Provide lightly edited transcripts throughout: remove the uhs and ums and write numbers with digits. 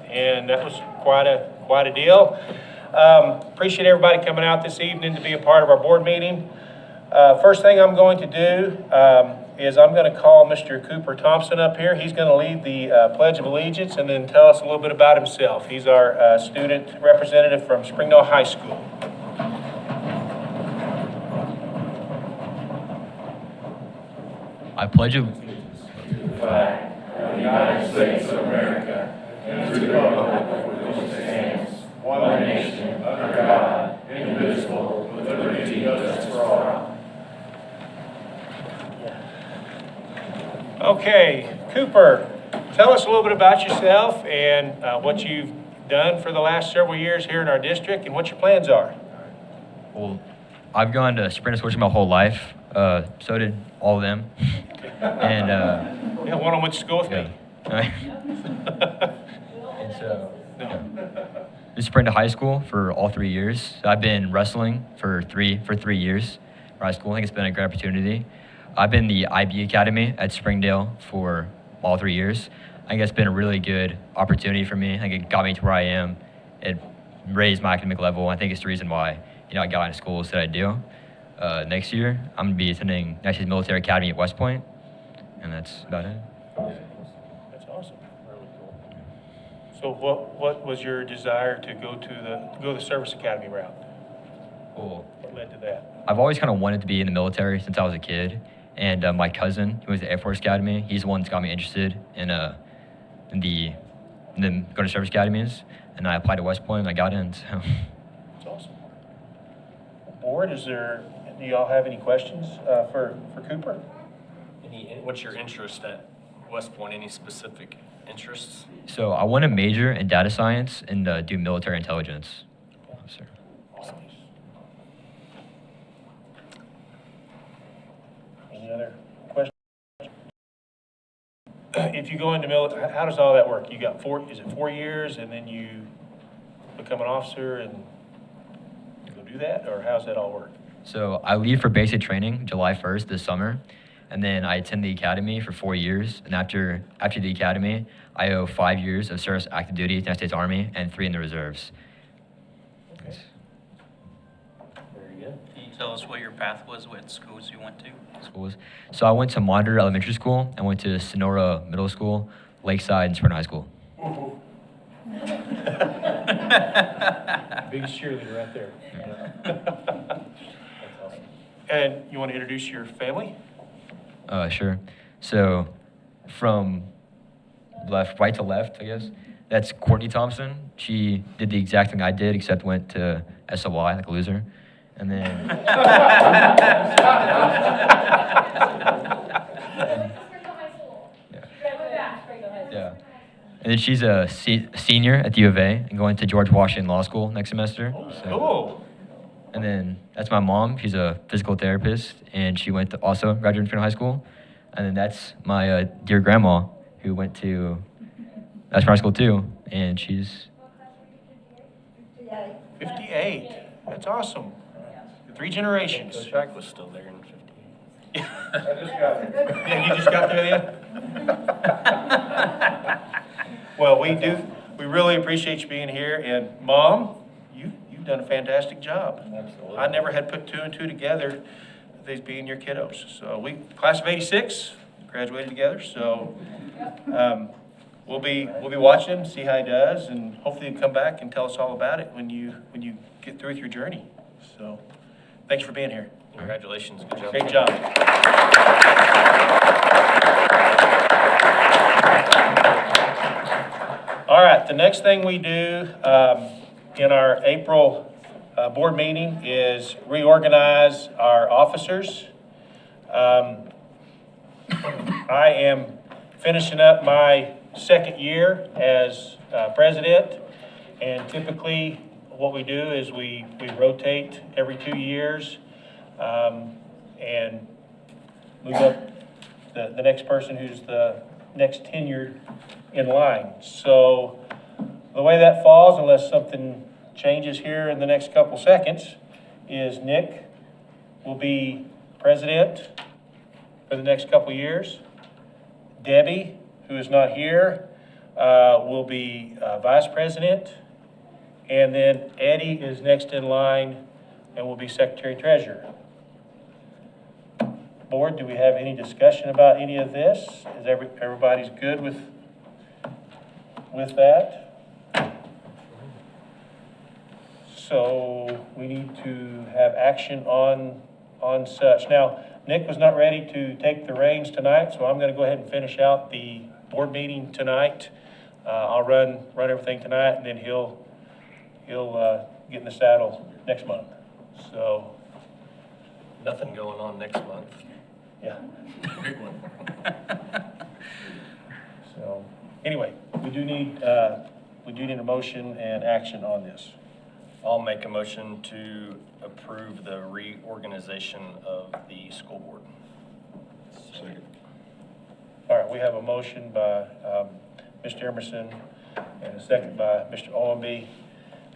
and that was quite a deal. Appreciate everybody coming out this evening to be a part of our board meeting. First thing I'm going to do is I'm going to call Mr. Cooper Thompson up here. He's going to lead the Pledge of Allegiance and then tell us a little bit about himself. He's our student representative from Springdale High School. I pledge allegiance to the flag of the United States of America and to the republic for which it stands, one nation, under God, indivisible, with liberty and justice for all. Okay, Cooper, tell us a little bit about yourself and what you've done for the last several years here in our district and what your plans are. Well, I've gone to Springdale School my whole life. So did all of them. And yeah, one of them went to school with me. And so, just Springdale High School for all 3 years. So I've been wrestling for 3 years for high school. I think it's been a great opportunity. I've been the IB Academy at Springdale for all 3 years. I think it's been a really good opportunity for me. I think it got me to where I am. It raised my academic level. I think it's the reason why I got into schools that I do. Next year, I'm going to be attending next year's military academy at West Point, and that's about it. That's awesome. Really cool. So what was your desire to go the service academy route? Cool. What led to that? I've always kind of wanted to be in the military since I was a kid, and my cousin, who was at the Air Force Academy, he's the one that's got me interested in the going to service academies, and I applied to West Point and I got in. So. That's awesome. Board, do y'all have any questions for Cooper? What's your interest at West Point? Any specific interests? So I want to major in data science and do military intelligence. Officer. Awesome. Any other questions? If you go into military, how does all that work? You got 4 years and then you become an officer and you go do that, or how's that all work? So I leave for basic training July 1st this summer, and then I attend the academy for 4 years. And after the academy, I owe 5 years of service active duty to the United States Army and 3 in the reserves. Okay. Very good. Can you tell us what your path was, what schools you went to? Schools. So I went to Monitor Elementary School. I went to Sonora Middle School, Lakeside, and Springdale High School. Biggest cheerleader right there. That's awesome. And you want to introduce your family? Sure. So from right to left, I guess, that's Courtney Thompson. She did the exact thing I did, except went to SOY like a loser. And then... Yeah. And then she's a senior at the U of A and going to George Washington Law School next semester. So. Cool. And then that's my mom. She's a physical therapist, and she went to also graduated from high school. And then that's my dear grandma, who went to that's high school too, and she's 58. That's awesome. 3 generations. Coach Jack was still there in 58. Yeah, you just got there then? Well, we really appreciate you being here, and Mom, you've done a fantastic job. Absolutely. I never had put 2 and 2 together, these being your kiddos. So class of 86, graduated together, so we'll be watching him, see how he does, and hopefully he'll come back and tell us all about it when you get through with your journey. So thanks for being here. Congratulations. Good job. Great job. All right, the next thing we do in our April board meeting is reorganize our officers. I am finishing up my 2nd year as president, and typically what we do is we rotate every 2 years and move up the next person who's the next tenured in line. So the way that falls, unless something changes here in the next couple seconds, is Nick will be president for the next couple years. Debbie, who is not here, will be vice president. And then Eddie is next in line and will be secretary treasurer. Board, do we have any discussion about any of this? Is everybody's good with that? So we need to have action on such. Now, Nick was not ready to take the reins tonight, so I'm going to go ahead and finish out the board meeting tonight. I'll run everything tonight, and then he'll get in the saddle next month. So, Nothing going on next month. yeah. Big one. So, anyway, we do need a motion and action on this. I'll make a motion to approve the reorganization of the school board. Second. All right, we have a motion by Mr. Emerson and a second by Mr. Owenby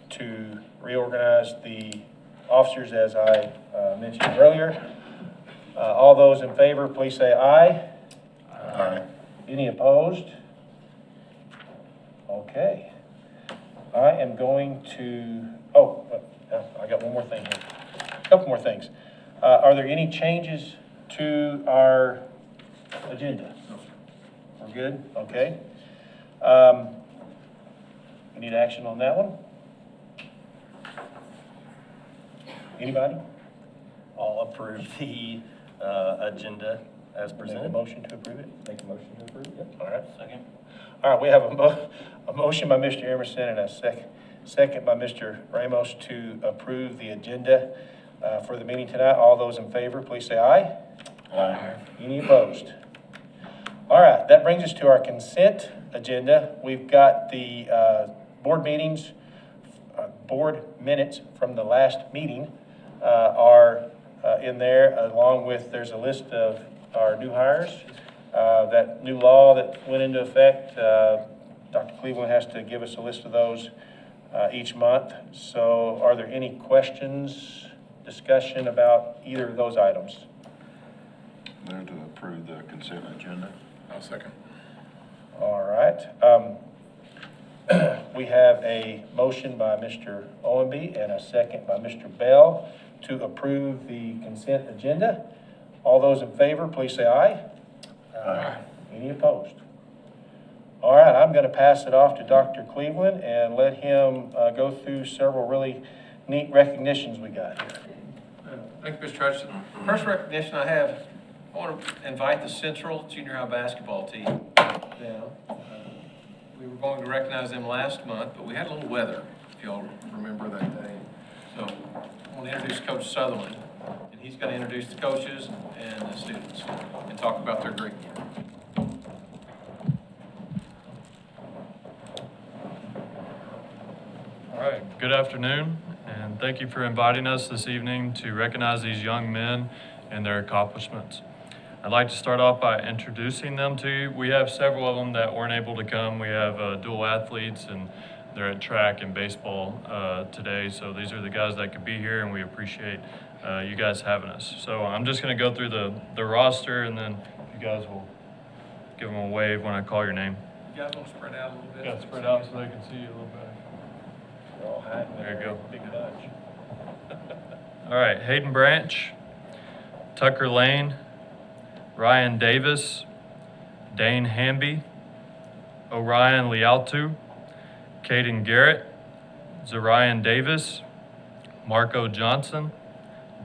to reorganize the officers as I mentioned earlier. All those in favor, please say aye. Aye. Any opposed? Okay. I am going to, I got one more thing here. A couple more things. Are there any changes to our agenda? We're good? Okay. We need action on that one? Anybody? I'll approve the agenda as Make a presented. motion to approve it? Make a motion to approve, yep. All right. Second. All right, we have a motion by Mr. Emerson and a second by Mr. Ramos to approve the agenda for the meeting tonight. All those in favor, please say aye. Aye. Any opposed? All right, that brings us to our consent agenda. We've got the board meetings, board minutes from the last meeting are in there, along with, there's a list of our new hires. That new law that went into effect, Dr. Cleveland has to give us a list of those each month. So are there any questions, discussion about either of those items? Move to approve the consent agenda. I'll second. All right. We have a motion by Mr. Owenby and a second by Mr. Bell to approve the consent agenda. All those in favor, please say aye. Aye. Any opposed? All right, I'm going to pass it off to Dr. Cleveland and let him go through several really neat recognitions we got here. Thank you, Mr. Hutchinson. First recognition I have, I want to invite the Central Junior High basketball team down. We were going to recognize them last month, but we had a little weather, if y'all remember that day. So I want to introduce Coach Sutherland, and he's going to introduce the coaches and the students and talk about their great year. All right, good afternoon, and thank you for inviting us this evening to recognize these young men and their accomplishments. I'd like to start off by introducing them to you. We have several of them that weren't able to come. We have dual athletes, and they're at track and baseball today, so these are the guys that could be here, and we appreciate you guys having us. So I'm just going to go through the roster, and then you guys will give them a wave when I call your name. You guys want to spread out a little bit? Yeah, spread out so they can see you a little better. We're all hiding There you in a go. big bunch. All right, Hayden Branch, Tucker Lane, Ryan Davis, Dane Hamby, Orion Lialtu, Caden Garrett, Zarian Davis, Marco Johnson,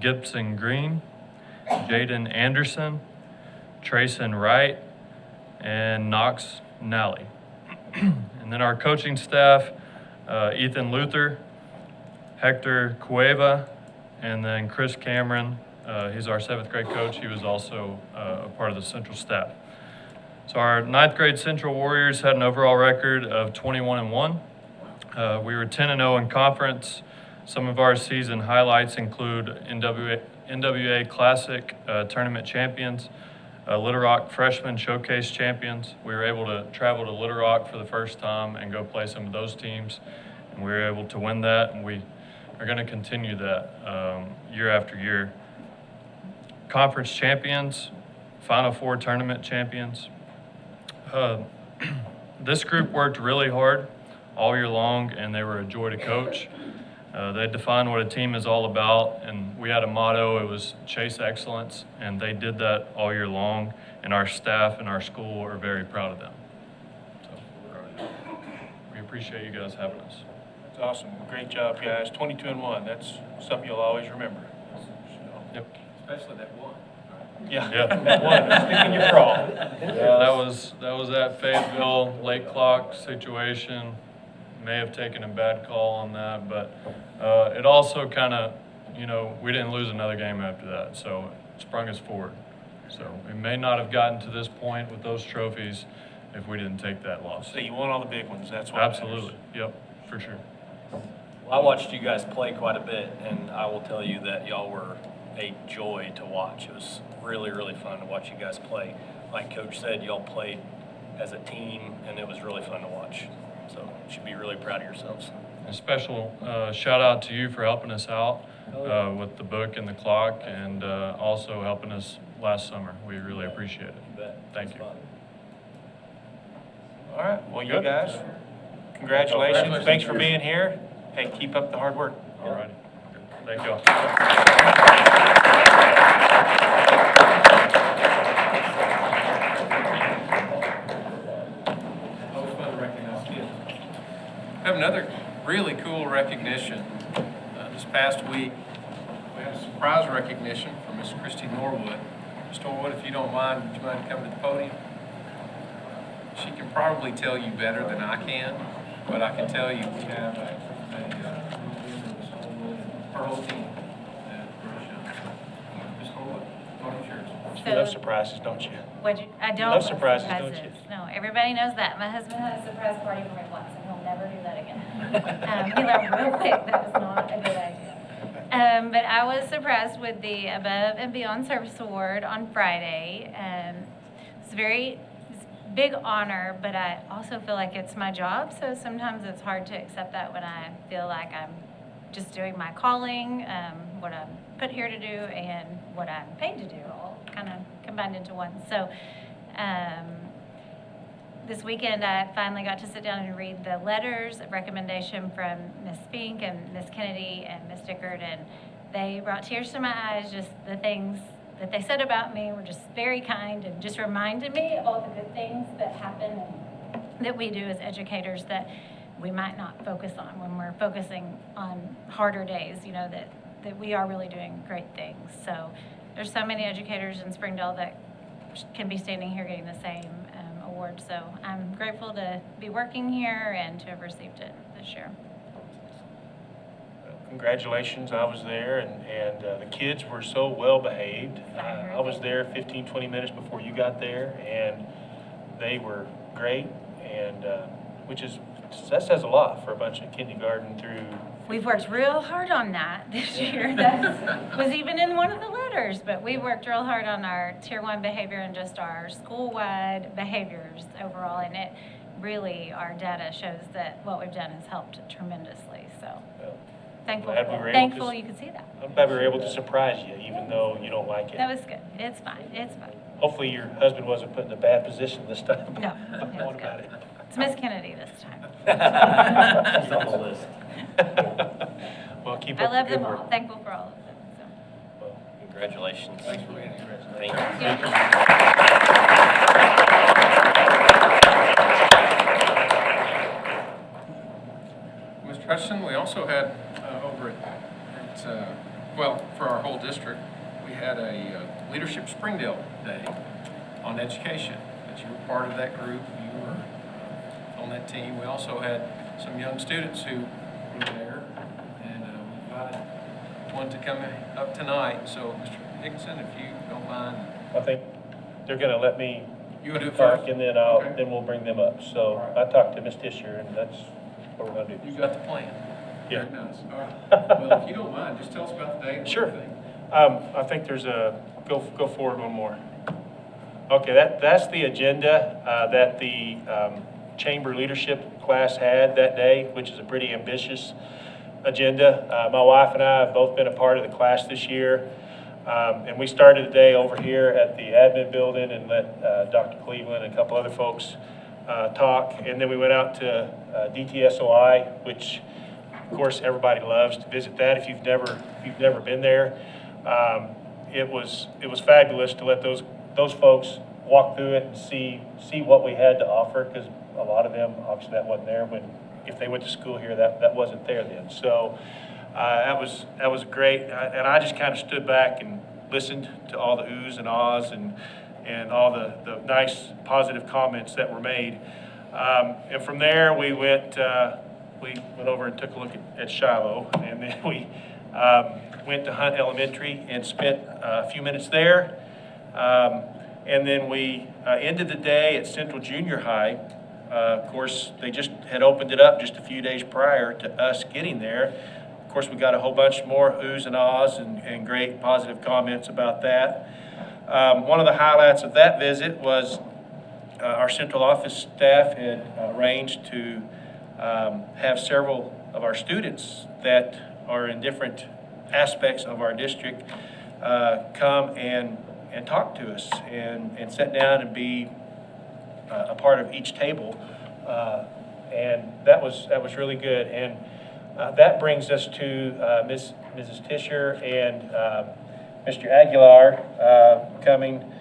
Gibson Green, Jaden Anderson, Trayson Wright, and Knox Nally. And then our coaching staff, Ethan Luther, Hector Cueva, and then Chris Cameron. He's our 7th grade coach. He was also a part of the central staff. So our 9th grade Central Warriors had an overall record of 21-1. We were 10-0 in conference. Some of our season highlights include NWA Classic tournament champions, Little Rock Freshman Showcase champions. We were able to travel to Little Rock for the first time and go play some of those teams, and we were able to win that, and we are going to continue that year after year. Conference champions, Final Four tournament champions. this group worked really hard all year long, and they were a joy to coach. They defined what a team is all about, and we had a motto. It was chase excellence, and they did that all year long, and our staff and our school are very proud of them. So we appreciate you guys having us. That's awesome. Great job, guys. 22-1. That's something you'll always remember. So, Yep. Especially that one. yeah. Yeah. That one. Stick in your craw. Yeah, that was that Fayetteville late clock situation. May have taken a bad call on that, but it also kind of, we didn't lose another game after that, so it sprung us forward. So we may not have gotten to this point with those trophies if we didn't take that loss. So you won all the big ones. That's what Absolutely. Yep, for sure. Well, I watched you guys play quite a bit, and I will tell you that y'all were a joy to watch. It was really, really fun to watch you guys play. Like Coach said, y'all played as a team, and it was really fun to watch. So you should be really proud of yourselves. A special shout out to you for helping us out with the book and the clock, and also helping us last summer. We really appreciate it. You bet. Thank you. All right. Well, you Good. guys, congratulations. Congratulations. Thanks for being here. Hey, keep up the hard work. All righty. Thank y'all. Always fun to recognize kids. I have another really cool recognition. This past week, we had a surprise recognition from Miss Christy Norwood. Miss Norwood, if you don't mind, would you mind coming to the podium? She can probably tell you better than I can, but I can tell you we have her whole team. Miss Norwood, podium's yours. You love surprises, don't you? I don't. love surprises, don't you? No, everybody knows that. My husband had a surprise party for me once, and he'll never do that again. He learned real quick that was not a good idea. But I was surprised with the Above and Beyond Service Award on Friday. It's a big honor, but I also feel like it's my job, so sometimes it's hard to accept that when I feel like I'm just doing my calling, what I'm put here to do, and what I'm paid to do, all kind of combined into one. So this weekend I finally got to sit down and read the letters of recommendation from Miss Fink and Miss Kennedy and Miss Dickard, and they brought tears to my eyes. Just the things that they said about me were just very kind and just reminded me of all the good things that happen and that we do as educators that we might not focus on when we're focusing on harder days, that we are really doing great things. So there's so many educators in Springdale that can be standing here getting the same award. So I'm grateful to be working here and to have received it this year. Congratulations, I was there, and the kids were so well behaved. I was there 15, 20 minutes before you got there, and they were great, and that says a lot for a bunch of kindergarten through. We've worked real hard on that this year. That was even in one of the letters, but we worked real hard on our Tier 1 behavior and just our school-wide behaviors overall, and it really, our data shows that what we've done has helped tremendously, so. Thankful, Glad we were able thankful to- you could see that. I'm glad we were able to surprise you, even though you don't like it. That was good. It's fine. It's fine. Hopefully your husband wasn't put in a bad position this time. No, What it's about good. it? It's Miss Kennedy this time. It's on the list. Well, keep I up love the good them all. work. Thankful for all of them. So. Well, Congratulations. Thanks for being here. Thank you. Mr. Hutchinson, we also had over for our whole district, we had a Leadership Springdale Day on education. That you were part of that group, you were on that team. We also had some young students who were there, and we invited one to come up tonight. So, Mr. Dickinson, if you don't mind. I think they're gonna let me You want to do it talk, first? and then Okay. then we'll bring them up. So All right. I talked to Ms. Tischer, and that's what we're gonna do. You got the plan? Yeah. Very nice. All right. Well, if you don't mind, just tell us about the day. and Sure. everything. I think there's go forward one more. Okay, that's the agenda that the chamber leadership class had that day, which is a pretty ambitious agenda. My wife and I have both been a part of the class this year. And we started the day over here at the admin building and let Dr. Cleveland and a couple other folks talk, and then we went out to DTSOI, which of course everybody loves to visit that. If you've never been there, it was fabulous to let those folks walk through it and see what we had to offer, because a lot of them, obviously that wasn't there if they went to school here, that wasn't there then. So that was great, and I just kind of stood back and listened to all the oohs and ahs and all the nice positive comments that were made. And from there we went over and took a look at Shiloh, and then we went to Hunt Elementary and spent a few minutes there. And then we ended the day at Central Junior High. Of course, they just had opened it up just a few days prior to us getting there. Of course, we got a whole bunch more oohs and ahs and great positive comments about that. One of the highlights of that visit was our central office staff had arranged to have several of our students that are in different aspects of our district come and talk to us and sit down and be a part of each table, and that was really good. And that brings us to Mrs. Tischer and Mr. Aguilar coming.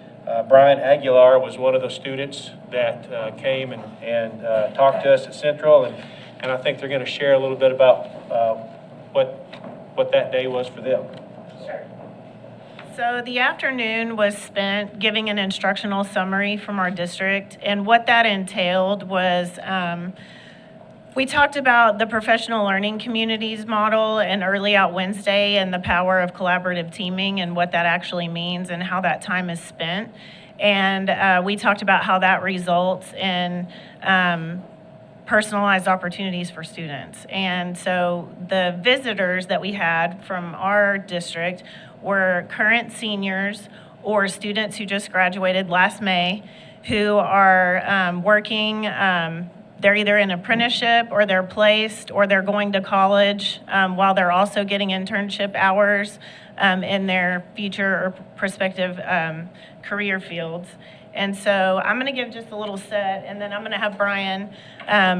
Brian Aguilar was one of the students that came and talked to us at Central, and I think they're going to share a little bit about what that day was for them. So the afternoon was spent giving an instructional summary from our district, and what that entailed was we talked about the professional learning communities model and Early Out Wednesday and the power of collaborative teaming and what that actually means and how that time is spent. And we talked about how that results in personalized opportunities for students. And so the visitors that we had from our district were current seniors or students who just graduated last May who are working. They're either in apprenticeship or they're placed or they're going to college while they're also getting internship hours in their future or prospective career fields. And so I'm going to give just a little set, and then I'm going to have Brian.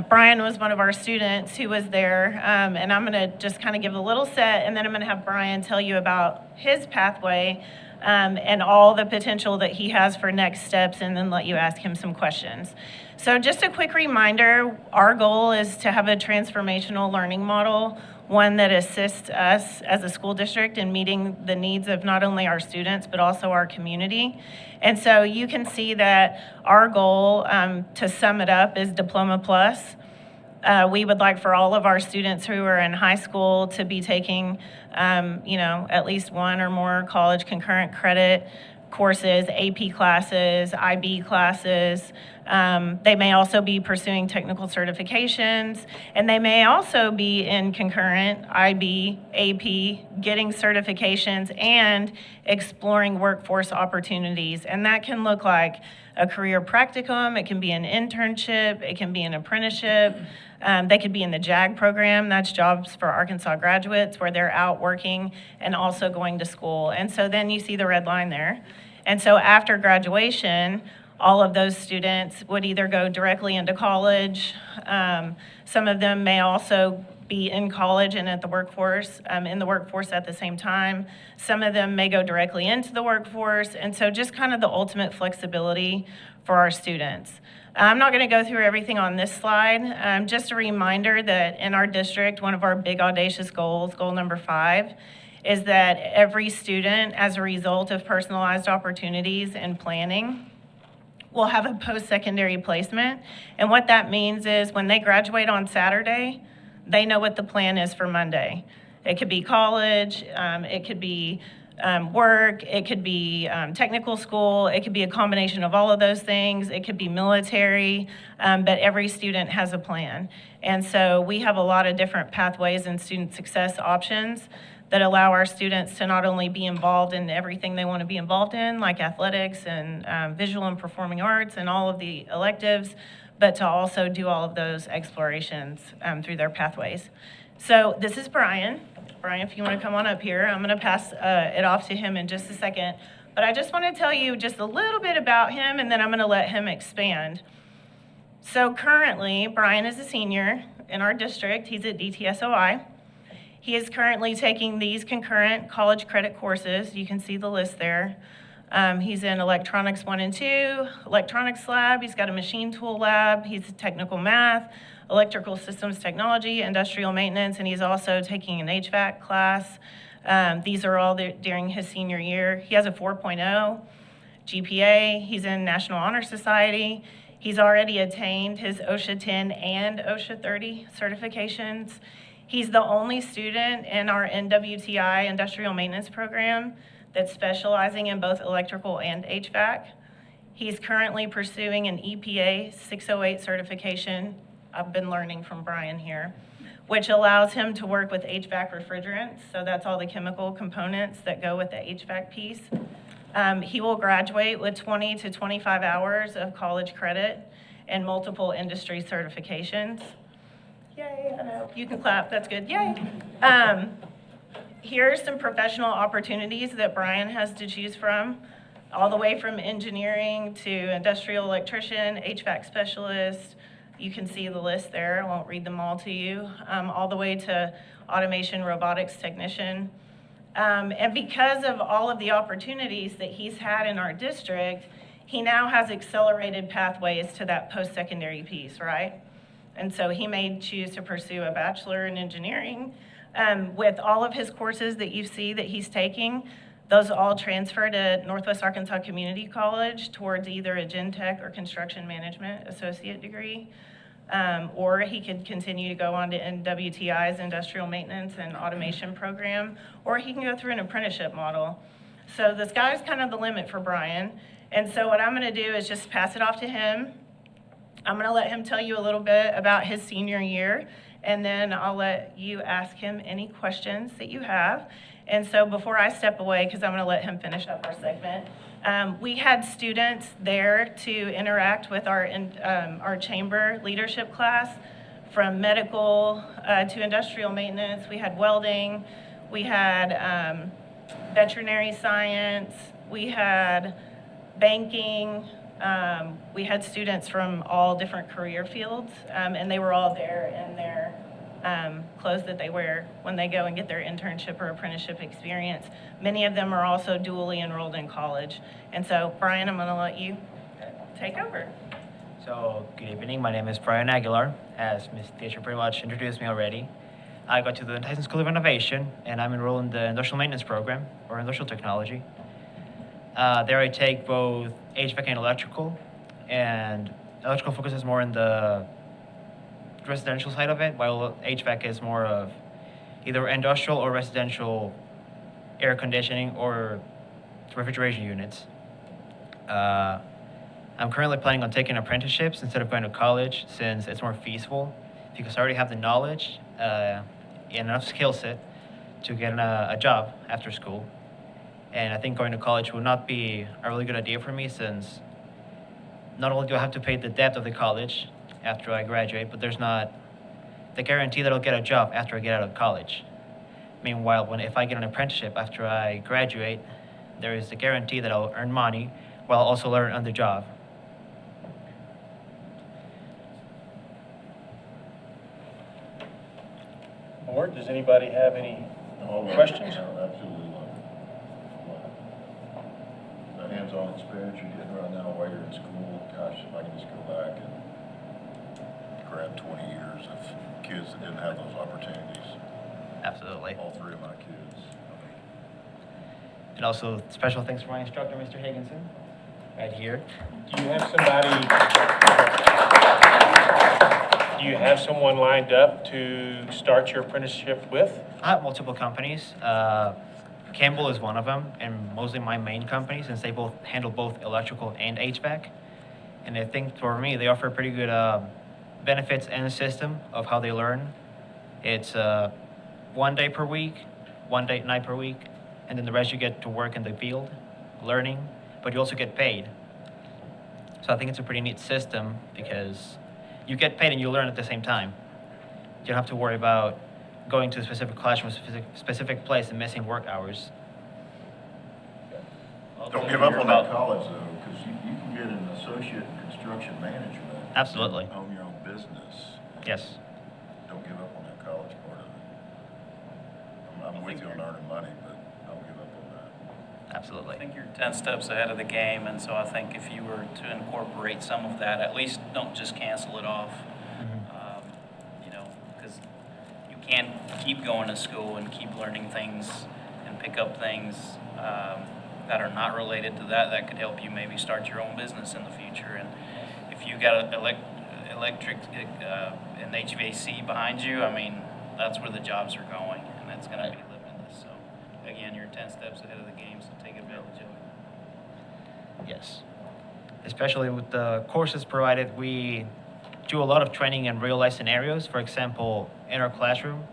Brian was one of our students who was there, and I'm going to just kind of give a little set, and then I'm going to have Brian tell you about his pathway and all the potential that he has for next steps, and then let you ask him some questions. So just a quick reminder, our goal is to have a transformational learning model, one that assists us as a school district in meeting the needs of not only our students, but also our community. And so you can see that our goal, to sum it up, is Diploma Plus. We would like for all of our students who are in high school to be taking, at least one or more college concurrent credit courses, AP classes, IB classes. They may also be pursuing technical certifications, and they may also be in concurrent IB, AP, getting certifications and exploring workforce opportunities. And that can look like a career practicum, it can be an internship, it can be an apprenticeship. They could be in the JAG program, that's Jobs for Arkansas Graduates, where they're out working and also going to school. And so then you see the red line there. And so after graduation, all of those students would either go directly into college. Some of them may also be in college and at the workforce, in the workforce at the same time. Some of them may go directly into the workforce. And so just kind of the ultimate flexibility for our students. I'm not going to go through everything on this slide. Just a reminder that in our district, one of our big audacious goals, goal number 5, is that every student, as a result of personalized opportunities and planning, will have a post-secondary placement. And what that means is when they graduate on Saturday, they know what the plan is for Monday. It could be college, it could be work, it could be technical school, it could be a combination of all of those things, it could be military, but every student has a plan. And so we have a lot of different pathways and student success options that allow our students to not only be involved in everything they want to be involved in, like athletics and visual and performing arts and all of the electives, but to also do all of those explorations through their pathways. So this is Brian. Brian, if you want to come on up here, I'm going to pass it off to him in just a second. But I just want to tell you just a little bit about him, and then I'm going to let him expand. So currently, Brian is a senior in our district. He's at DTSOI. He is currently taking these concurrent college credit courses. You can see the list there. He's in electronics 1 and 2, electronics lab. He's got a machine tool lab. He's technical math, electrical systems technology, industrial maintenance, and he's also taking an HVAC class. These are all during his senior year. He has a 4.0 GPA. He's in National Honor Society. He's already attained his OSHA 10 and OSHA 30 certifications. He's the only student in our NWTI industrial maintenance program that's specializing in both electrical and HVAC. He's currently pursuing an EPA 608 certification. I've been learning from Brian here, which allows him to work with HVAC refrigerants. So that's all the chemical components that go with the HVAC piece. He will graduate with 20 to 25 hours of college credit and multiple industry certifications. Yay, I know. You can clap, that's good, yay. Here are some professional opportunities that Brian has to choose from, all the way from engineering to industrial electrician, HVAC specialist. You can see the list there, I won't read them all to you, all the way to automation robotics technician. And because of all of the opportunities that he's had in our district, he now has accelerated pathways to that post-secondary piece, right? And so he may choose to pursue a bachelor in engineering. With all of his courses that you see that he's taking, those all transfer to Northwest Arkansas Community College towards either a Gen Tech or construction management associate degree. Or he could continue to go on to NWTI's industrial maintenance and automation program, or he can go through an apprenticeship model. So the sky's kind of the limit for Brian. And so what I'm gonna do is just pass it off to him. I'm gonna let him tell you a little bit about his senior year, and then I'll let you ask him any questions that you have. And so before I step away, because I'm gonna let him finish up our segment, we had students there to interact with our chamber leadership class, from medical to industrial maintenance. We had welding, we had veterinary science, we had banking, we had students from all different career fields, and they were all there in their clothes that they wear when they go and get their internship or apprenticeship experience. Many of them are also dually enrolled in college. And so, Brian, I'm gonna let you take over. So, good evening. My name is Brian Aguilar. As Ms. Teacher pretty much introduced me already, I go to the Tyson School of Innovation, and I'm enrolled in the Industrial Maintenance Program, or Industrial Technology. There I take both HVAC and electrical, and electrical focuses more on the residential side of it, while HVAC is more of either industrial or residential air conditioning or refrigeration units. I'm currently planning on taking apprenticeships instead of going to college, since it's more feasible, because I already have the knowledge and enough skill set to get a job after school. And I think going to college would not be a really good idea for me, since not only do I have to pay the debt of the college after I graduate, but there's not the guarantee that I'll get a job after I get out of college. Meanwhile, if I get an apprenticeship after I graduate, there is the guarantee that I'll earn money while also learn on the job. Board, does anybody have any All questions? Absolutely love it. The hands-on experience you're getting right now while you're in school, gosh, if I can just go back and grab 20 years of kids that didn't have those opportunities. Absolutely. All three of my kids. And also, special thanks for my instructor, Mr. Higginson, right here. Do you have someone lined up to start your apprenticeship with? I have multiple companies. Campbell is one of them, and mostly my main company, since they both handle both electrical and HVAC. And I think for me, they offer pretty good benefits and a system of how they learn. It's 1 day per week, 1 day night per week, and then the rest you get to work in the field, learning, but you also get paid. So I think it's a pretty neat system, because you get paid and you learn at the same time. You don't have to worry about going to a specific classroom, a specific place, and missing work hours. Don't give up on that college though, because you can can get an associate in construction management. Absolutely. Own your own business. Yes. Don't give up on that college part of it. I'm with you on earning money, but don't give up on that. Absolutely. I think you're 10 steps ahead of the game, and so I think if you were to incorporate some of that, at least don't just cancel it off. You know, because you can't keep going to school and keep learning things and pick up things that are not related to that. That could help you maybe start your own business in the future. And if you got an electric and HVAC behind you, I mean, that's where the jobs are going, and that's going to be limitless. So, again, you're 10 steps ahead of the game, so take advantage of it. Yes. Especially with the courses provided, we do a lot of training in real life scenarios. For example, in our classroom,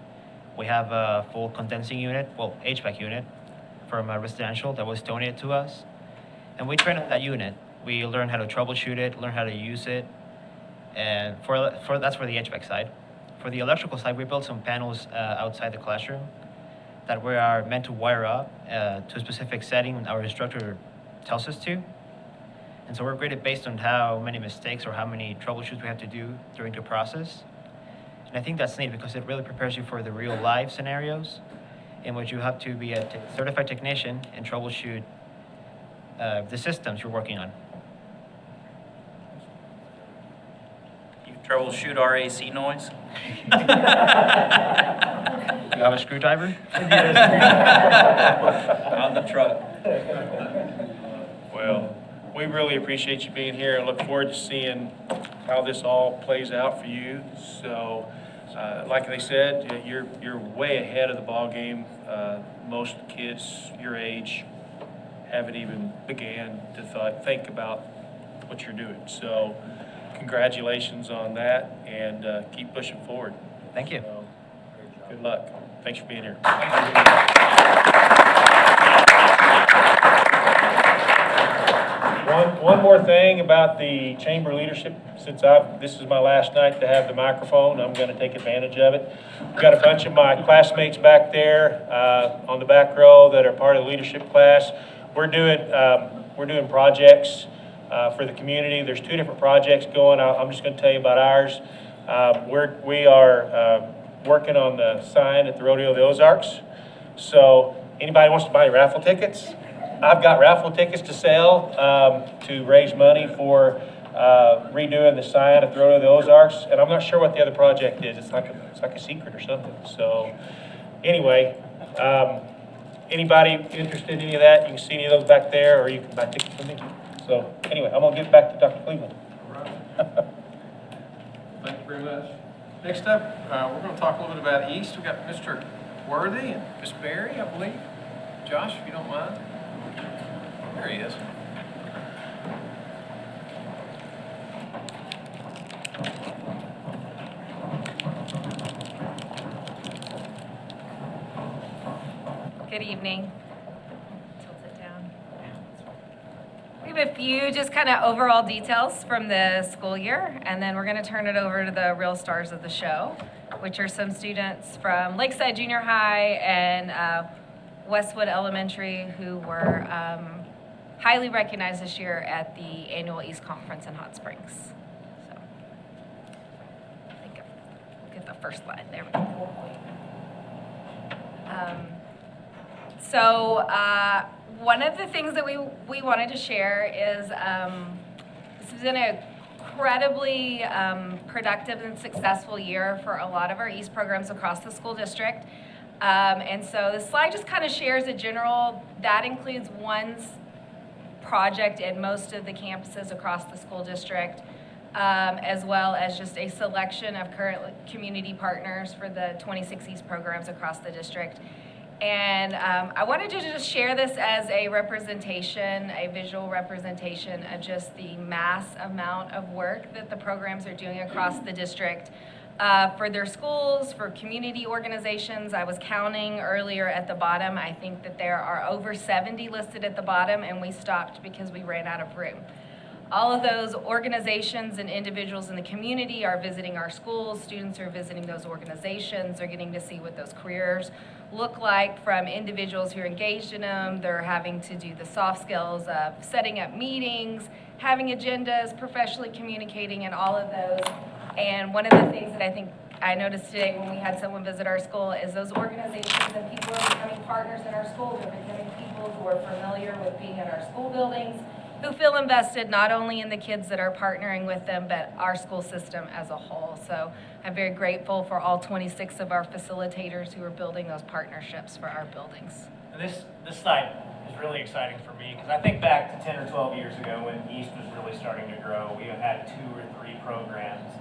we have a full condensing unit, well, HVAC unit from a residential that was donated to us. And we train on that unit. We learn how to troubleshoot it, learn how to use it. And that's for the HVAC side. For the electrical side, we built some panels outside the classroom that we are meant to wire up to a specific setting our instructor tells us to. And so we're graded based on how many mistakes or how many troubleshoots we have to do during the process. And I think that's neat because it really prepares you for the real life scenarios in which you have to be a certified technician and troubleshoot the systems you're working on. You troubleshoot our AC noise? You have a screwdriver? On the truck. Well, we really appreciate you being here and look forward to seeing how this all plays out for you. So, like they said, you're way ahead of the ball game. Most kids your age haven't even began to think about what you're doing. So, congratulations on that, and keep pushing forward. Thank you. So, good luck. Thanks for being here. One more thing about the chamber leadership, since this is my last night to have the microphone, I'm going to take advantage of it. We've got a bunch of my classmates back there on the back row that are part of the leadership class. We're doing projects for the community. There's 2 different projects going. I'm just going to tell you about ours. We are working on the sign at the Rodeo of the Ozarks. So anybody wants to buy raffle tickets? I've got raffle tickets to sell to raise money for redoing the sign at the Rodeo of the Ozarks. And I'm not sure what the other project is. It's like a secret or something. So anyway, anybody interested in any of that, you can see any of those back there, or you can buy tickets from me. So anyway, I'm going to get back to Dr. Cleveland. All right. Thank you very much. Next up, we're going to talk a little bit about East. We've got Mr. Worthy and Miss Berry, I believe. Josh, if you don't mind. There he is. Good evening. Tilt it down. We have a few just kind of overall details from the school year, and then we're going to turn it over to the real stars of the show, which are some students from Lakeside Junior High and Westwood Elementary who were highly recognized this year at the annual East Conference in Hot Springs. So, I think I'll get the first slide. There we go. So one of the things that we wanted to share is this has been an incredibly productive and successful year for a lot of our East programs across the school district. And so the slide just kind of shares a general, that includes one's project at most of the campuses across the school district, as well as just a selection of current community partners for the 26 East programs across the district. And I wanted to just share this as a representation, a visual representation of just the mass amount of work that the programs are doing across the district for their schools, for community organizations. I was counting earlier at the bottom. I think that there are over 70 listed at the bottom, and we stopped because we ran out of room. all of those organizations and individuals in the community are visiting our schools. Students are visiting those organizations. They're getting to see what those careers look like from individuals who are engaged in them. They're having to do the soft skills of setting up meetings, having agendas, professionally communicating, and all of those. And one of the things that I think I noticed today when we had someone visit our school is those organizations and people are becoming partners in our schools. They're becoming people who are familiar with being in our school buildings, who feel invested not only in the kids that are partnering with them, but our school system as a whole. So I'm very grateful for all 26 of our facilitators who are building those partnerships for our buildings. And this site is really exciting for me because I think back to 10 or 12 years ago when East was really starting to grow. We had 2 or 3 programs,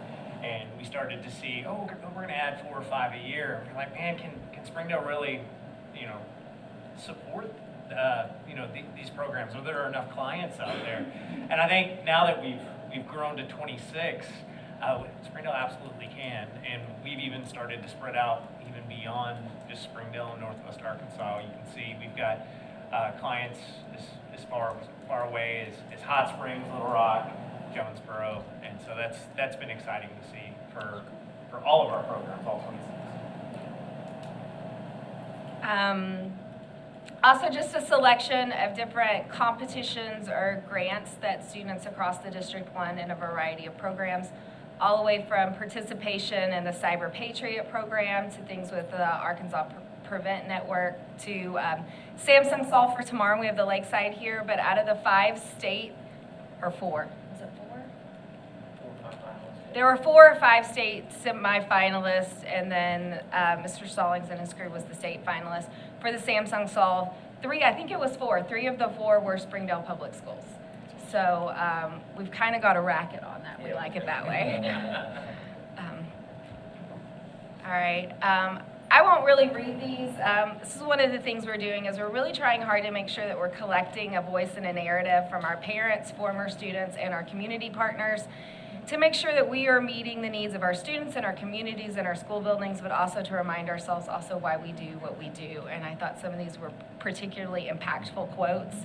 and we started to see, oh, we're going to add 4 or 5 a year. And we're like, man, can Springdale really, support these programs? Are there enough clients out there? And I think now that we've grown to 26, Springdale absolutely can. And we've even started to spread out even beyond just Springdale and Northwest Arkansas. You can see we've got clients as far away as Hot Springs, Little Rock, Jonesboro. And so that's been exciting to see for all of our programs, all 26. Also, just a selection of different competitions or grants that students across the district won in a variety of programs, all the way from participation in the Cyber Patriot program to things with the Arkansas Prevent Network to Samsung Solve for Tomorrow. We have the Lakeside here, but out of the 5 state, or 4, was it 4? There were 4 or 5 state semifinalists, and then Mr. Stallings and his crew was the state finalist for the Samsung Solve. 3, I think it was 4. 3 of the 4 were Springdale Public Schools. So we've kind of got a racket on that. We like it that way. All right. I won't really read these. This is one of the things we're doing is we're really trying hard to make sure that we're collecting a voice and a narrative from our parents, former students, and our community partners to make sure that we are meeting the needs of our students and our communities and our school buildings, but also to remind ourselves also why we do what we do. And I thought some of these were particularly impactful quotes.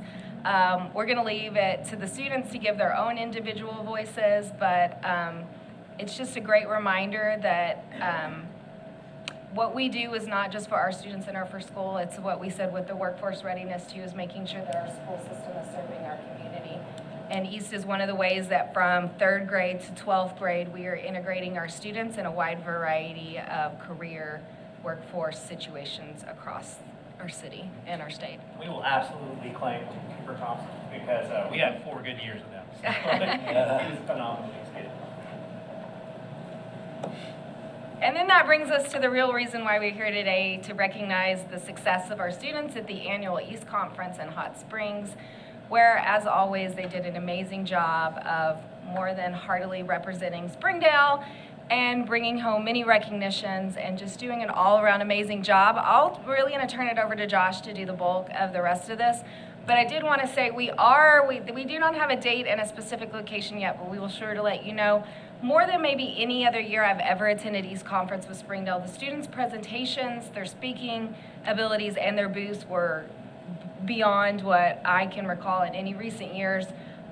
We're going to leave it to the students to give their own individual voices, but it's just a great reminder that what we do is not just for our students and our first school. It's what we said with the workforce readiness too, is making sure that our school system is serving our community. And East is one of the ways that from 3rd grade to 12th grade, we are integrating our students in a wide variety of career workforce situations across our city and our state. We will absolutely claim Cooper Thompson because we had 4 good years with him. So he was phenomenal. He was good. And then that brings us to the real reason why we're here today, to recognize the success of our students at the annual East Conference in Hot Springs, where, as always, they did an amazing job of more than heartily representing Springdale and bringing home many recognitions and just doing an all-around amazing job. I'm really going to turn it over to Josh to do the bulk of the rest of this. But I did want to say we do not have a date and a specific location yet, but we will sure to let you know. More than maybe any other year I've ever attended East Conference with Springdale, the students' presentations, their speaking abilities, and their booths were beyond what I can recall in any recent years.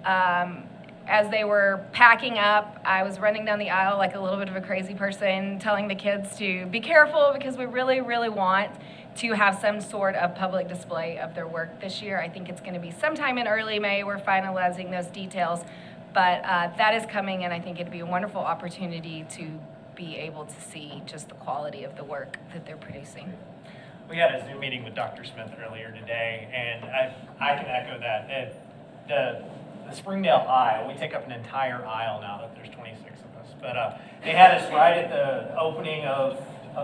As they were packing up, I was running down the aisle like a little bit of a crazy person, telling the kids to be careful because we really, really want to have some sort of public display of their work this year. I think it's going to be sometime in early May. We're finalizing those details, but that is coming, and I think it'd be a wonderful opportunity to be able to see just the quality of the work that they're producing. We had a Zoom meeting with Dr. Smith earlier today, and I can echo that. The Springdale aisle, we take up an entire aisle now that there's 26 of us, but they had us right at the opening of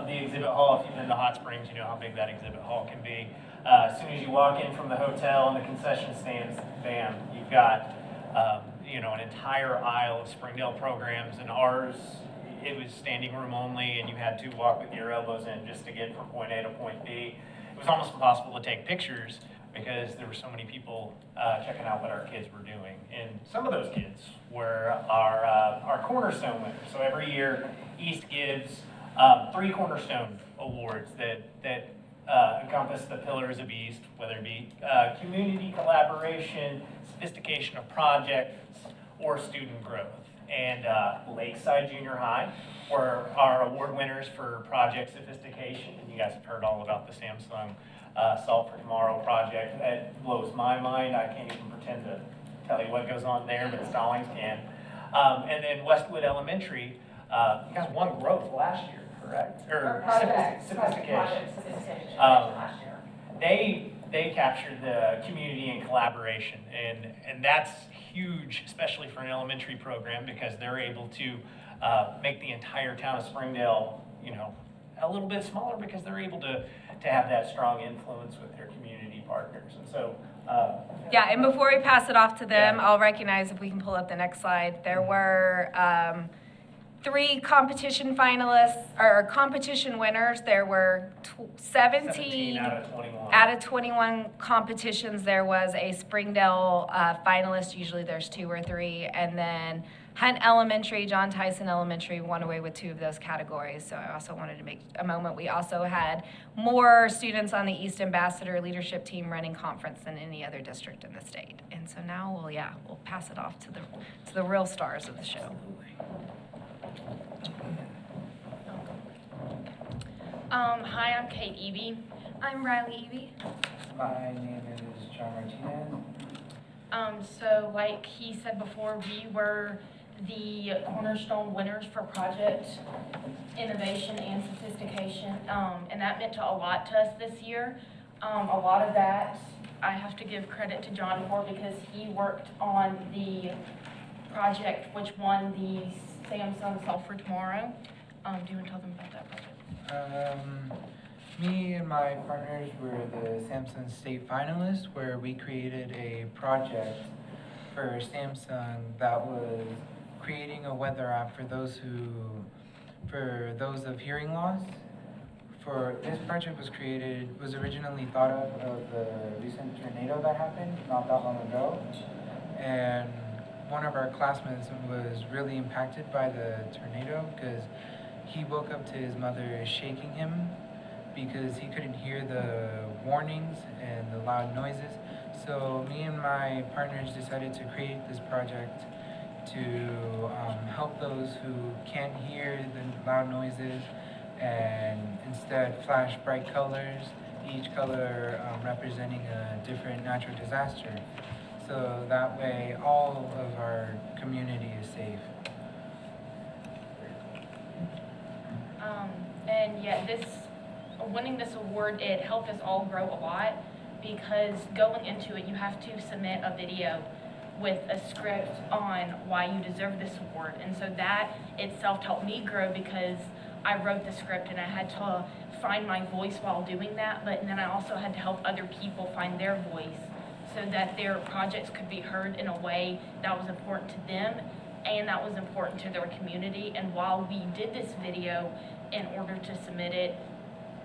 the exhibit hall. If you've been to Hot Springs, you know how big that exhibit hall can be. As soon as you walk in from the hotel and the concession stands, bam, you've got an entire aisle of Springdale programs, and ours, it was standing room only, and you had to walk with your elbows in just to get from point A to point B. It was almost impossible to take pictures because there were so many people checking out what our kids were doing. And some of those kids were our Cornerstone winners. So every year, East gives 3 Cornerstone awards that encompass the pillars of East, whether it be community collaboration, sophistication of projects, or student growth. And Lakeside Junior High were our award winners for project sophistication. And you guys have heard all about the Samsung Solve for Tomorrow project. That blows my mind. I can't even pretend to tell you what goes on there, but Stallings can. And then Westwood Elementary, you guys won growth last year, correct? Or sophistication. They captured the community and collaboration, and that's huge, especially for an elementary program, because they're able to make the entire town of Springdale, you know, a little bit smaller, because they're able to have that strong influence with their community partners. And so, Yeah, and before we pass it off to them, Yeah. I'll recognize, if we can pull up the next slide, there were 3 competition finalists, or competition winners. There were 17 out of 21. out of 21 competitions. There was a Springdale finalist, usually there's 2 or 3, and then Hunt Elementary, John Tyson Elementary won away with 2 of those categories. So I also wanted to make a moment. We also had more students on the East Ambassador leadership team running conference than any other district in the state. And so now we'll pass it off to the real stars of the show. Hi, I'm Kate Eby. I'm Riley Eby. My name is John Martinez. So like he said before, we were the cornerstone winners for project innovation and sophistication. And that meant a lot to us this year. A lot of that I have to give credit to John for, because he worked on the project which won the Samsung Solve for Tomorrow. Do you want to tell them about that project? Me and my partners were the Samsung State finalists, where we created a project for Samsung that was creating a weather app for those of hearing loss. For this project was originally thought of the recent tornado that happened not that long ago, and one of our classmates was really impacted by the tornado because he woke up to his mother shaking him because he couldn't hear the warnings and the loud noises. So me and my partners decided to create this project to help those who can't hear the loud noises, and instead flash bright colors, each color representing a different natural disaster. So that way all of our community is safe. And yeah, winning this award, it helped us all grow a lot, because going into it, you have to submit a video with a script on why you deserve this award. And so that itself helped me grow, because I wrote the script and I had to find my voice while doing that, but then I also had to help other people find their voice so that their projects could be heard in a way that was important to them and that was important to their community. And while we did this video, in order to submit it,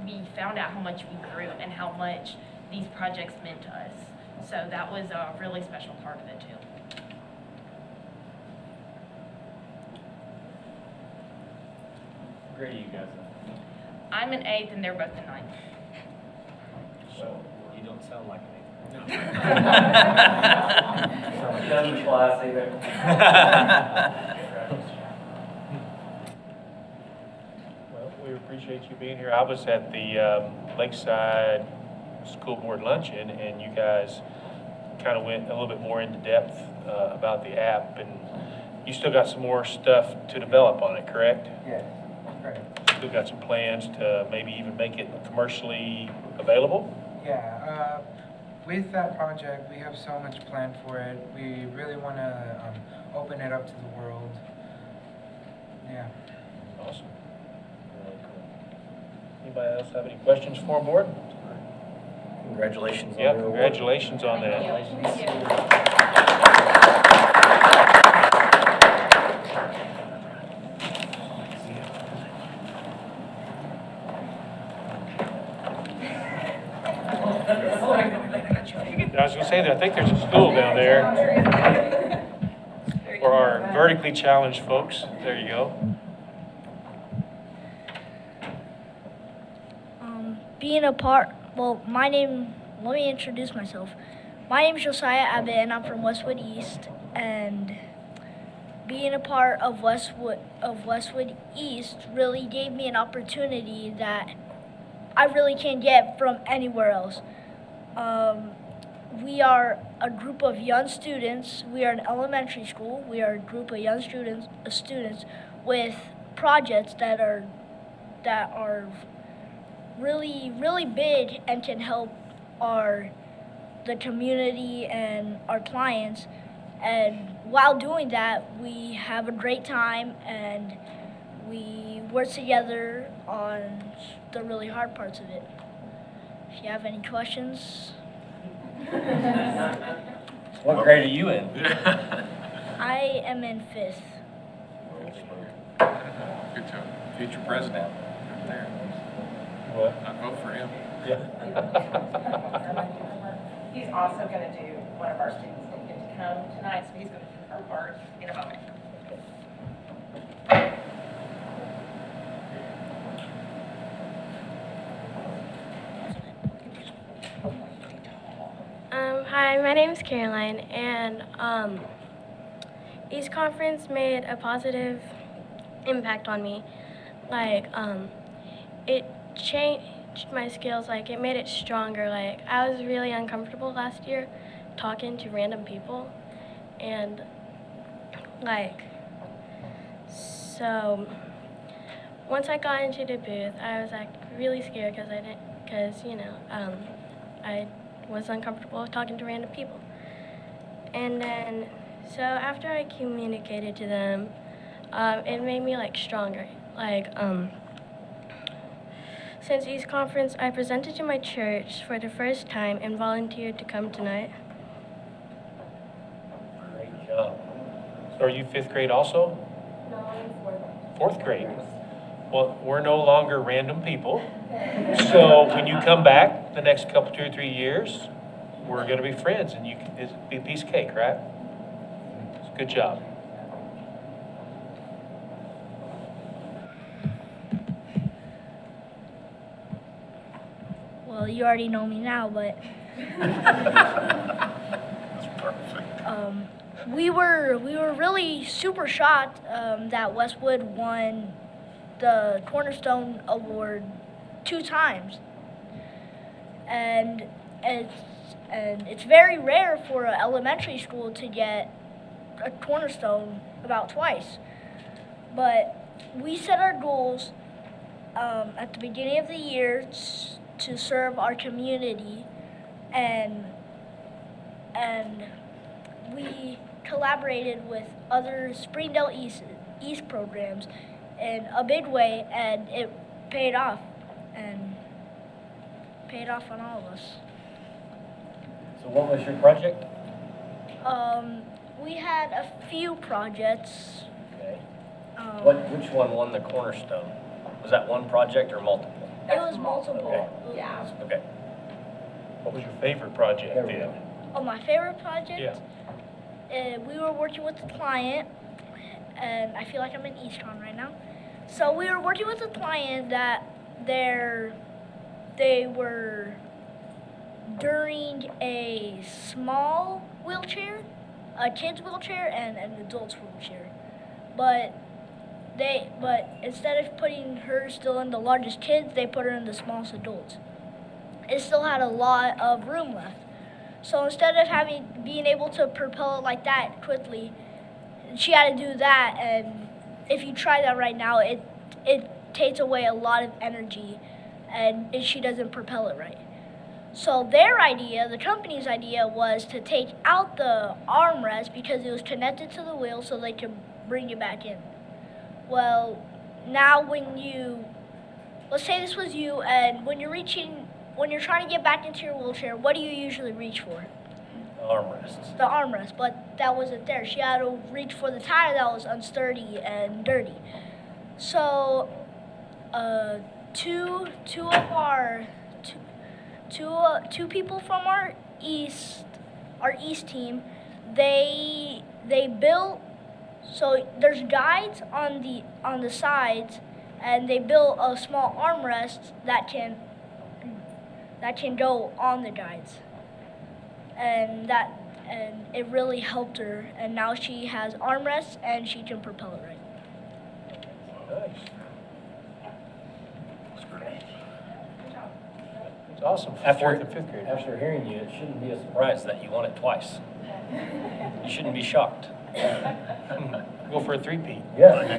we found out how much we grew and how much these projects meant to us. So that was a really special part of it too. What grade are you guys I'm an 8th and they're both a 9th. So you don't sound like an 8th. Doesn't class either. Well, we appreciate you being here. I was at the Lakeside School Board Luncheon, and you guys kind of went a little bit more into depth about the app, and you still got some more stuff to develop on it, correct? Yes, correct. Still got some plans to maybe even make it commercially available? Yeah, with that project, we have so much planned for it. We really want to open it up to the world. Yeah. Awesome. Really cool. Anybody else have any questions for our board? Congratulations. Yeah, congratulations on that. Thank you. I was going to say that I think there's a stool down there for our vertically challenged folks. There you go. Being a part, well, let me introduce myself. My name is Josiah Abbott, and I'm from Westwood East, and being a part of Westwood East really gave me an opportunity that I really can't get from anywhere else. We are a group of young students. We are an elementary school. We are a group of young students with projects that are really, really big and can help the community and our clients. And while doing that, we have a great time and we work together on the really hard parts of it. If you have any questions. What grade are you in? I am in 5th. Good job. Future president, right there. What? I vote for him. He's also going to do, one of our students didn't get to come tonight, so he's going to do her part in a moment. Hi, my name is Caroline, and East Conference made a positive impact on me. Like, it changed my skills, like, it made it stronger. Like, I was really uncomfortable last year talking to random people, and, like, so once I got into the booth, I was, like, really scared because I was uncomfortable talking to random people. And then, so after I communicated to them, it made me like stronger. Like, since East Conference, I presented to my church for the first time and volunteered to come tonight. Great job. So are you 5th grade also? No, I'm 4th. 4th grade? Well, we're no longer random people. So when you come back the next couple, 2 or 3 years, we're going to be friends, and it'll be a piece of cake, right? Good job. Well, you already know me now, but That's perfect. we were really super shocked that Westwood won the Cornerstone Award 2 times, and it's very rare for an elementary school to get a Cornerstone about twice. But we set our goals at the beginning of the year to serve our community, and we collaborated with other Springdale East programs in a big way, and it paid off on all of us. So what was your project? We had a few projects. Okay. It Which one won the Cornerstone? Was that one project or multiple? was multiple. Okay. Yeah. Okay. What was your favorite project then? Oh, my favorite project? Yeah. We were working with the client, and I feel like I'm in EastCon right now. So we were working with a client that they were during a small wheelchair, a kid's wheelchair, and an adult's wheelchair. But instead of putting her still in the largest kids, they put her in the smallest adults. It still had a lot of room left. So instead of being able to propel it like that quickly, she had to do that, and if you try that right now, it takes away a lot of energy, and she doesn't propel it right. So their idea, the company's idea, was to take out the armrest because it was connected to the wheel so they could bring it back in. Well, now let's say this was you, and when you're trying to get back into your wheelchair, what do you usually reach for? Armrests. The armrest, but that wasn't there. She had to reach for the tire that was unsturdy and dirty. So, two people from our east team, they built. So there's guides on the sides, and they built a small armrest that can go on the guides, and and it really helped her. And now she has armrests and she can propel it right. Nice. It's awesome for fourth and fifth grade. After hearing you, it shouldn't be a surprise that you won it twice. You shouldn't be shocked. Go for a three-peat. Yeah.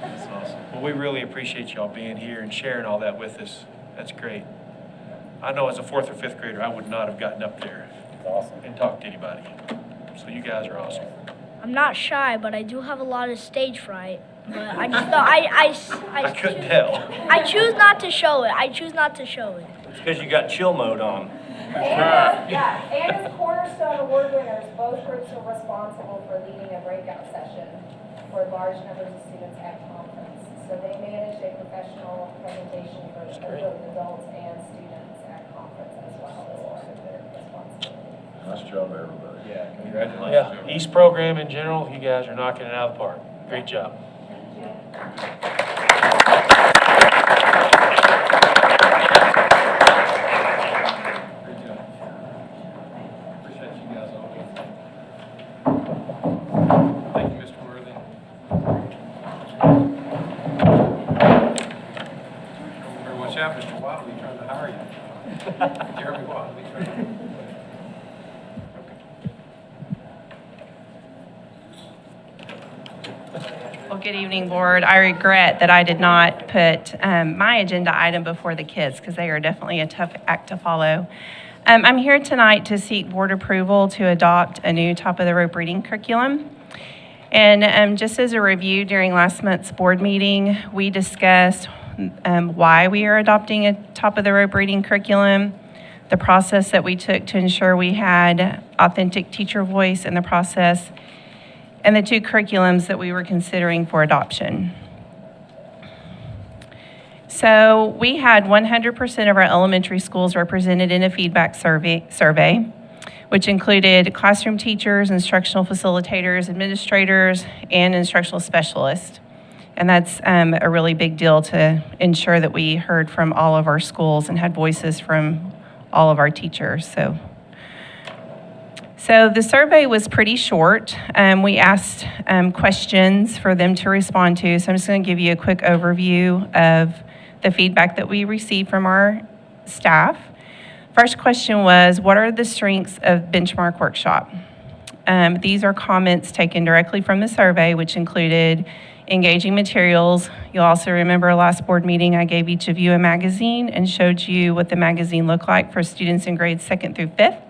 That's awesome. Well, we really appreciate y'all being here and sharing all that with us. That's great. I know as a fourth or fifth grader, I would not have gotten up there and talked to anybody. So you guys are awesome. I'm not shy, but I do have a lot of stage fright. But I just I couldn't tell. I choose not to show it. I choose not to show it. It's because you got chill mode on. And as Cornerstone Award winners, both groups are responsible for leading a breakout session for large numbers of students at conference. So they managed a professional presentation for both adults and students at conference as well as part of their responsibility. Nice job, everybody. Yeah, congratulations. Yeah, East program in general, you guys are knocking it out of the park. Great job. Appreciate you guys all. Thank you, Mr. Worthy. Better watch out, Mr. Wiley, trying to hire you. Jeremy Wiley trying to. Well, good evening, board. I regret that I did not put my agenda item before the kids because they are definitely a tough act to follow. I'm here tonight to seek board approval to adopt a new top-of-the-rope reading curriculum. And just as a review, during last month's board meeting, we discussed why we are adopting a top-of-the-rope reading curriculum, the process that we took to ensure we had authentic teacher voice in the process, and the two curriculums that we were considering for adoption. So we had 100% of our elementary schools represented in a feedback survey, which included classroom teachers, instructional facilitators, administrators, and instructional specialists. And that's a really big deal to ensure that we heard from all of our schools and had voices from all of our teachers. So the survey was pretty short. We asked questions for them to respond to. So I'm just going to give you a quick overview of the feedback that we received from our staff. First question was, what are the strengths of Benchmark Workshop? These are comments taken directly from the survey, which included engaging materials. You'll also remember last board meeting, I gave each of you a magazine and showed you what the magazine looked like for students in grades 2nd through 5th.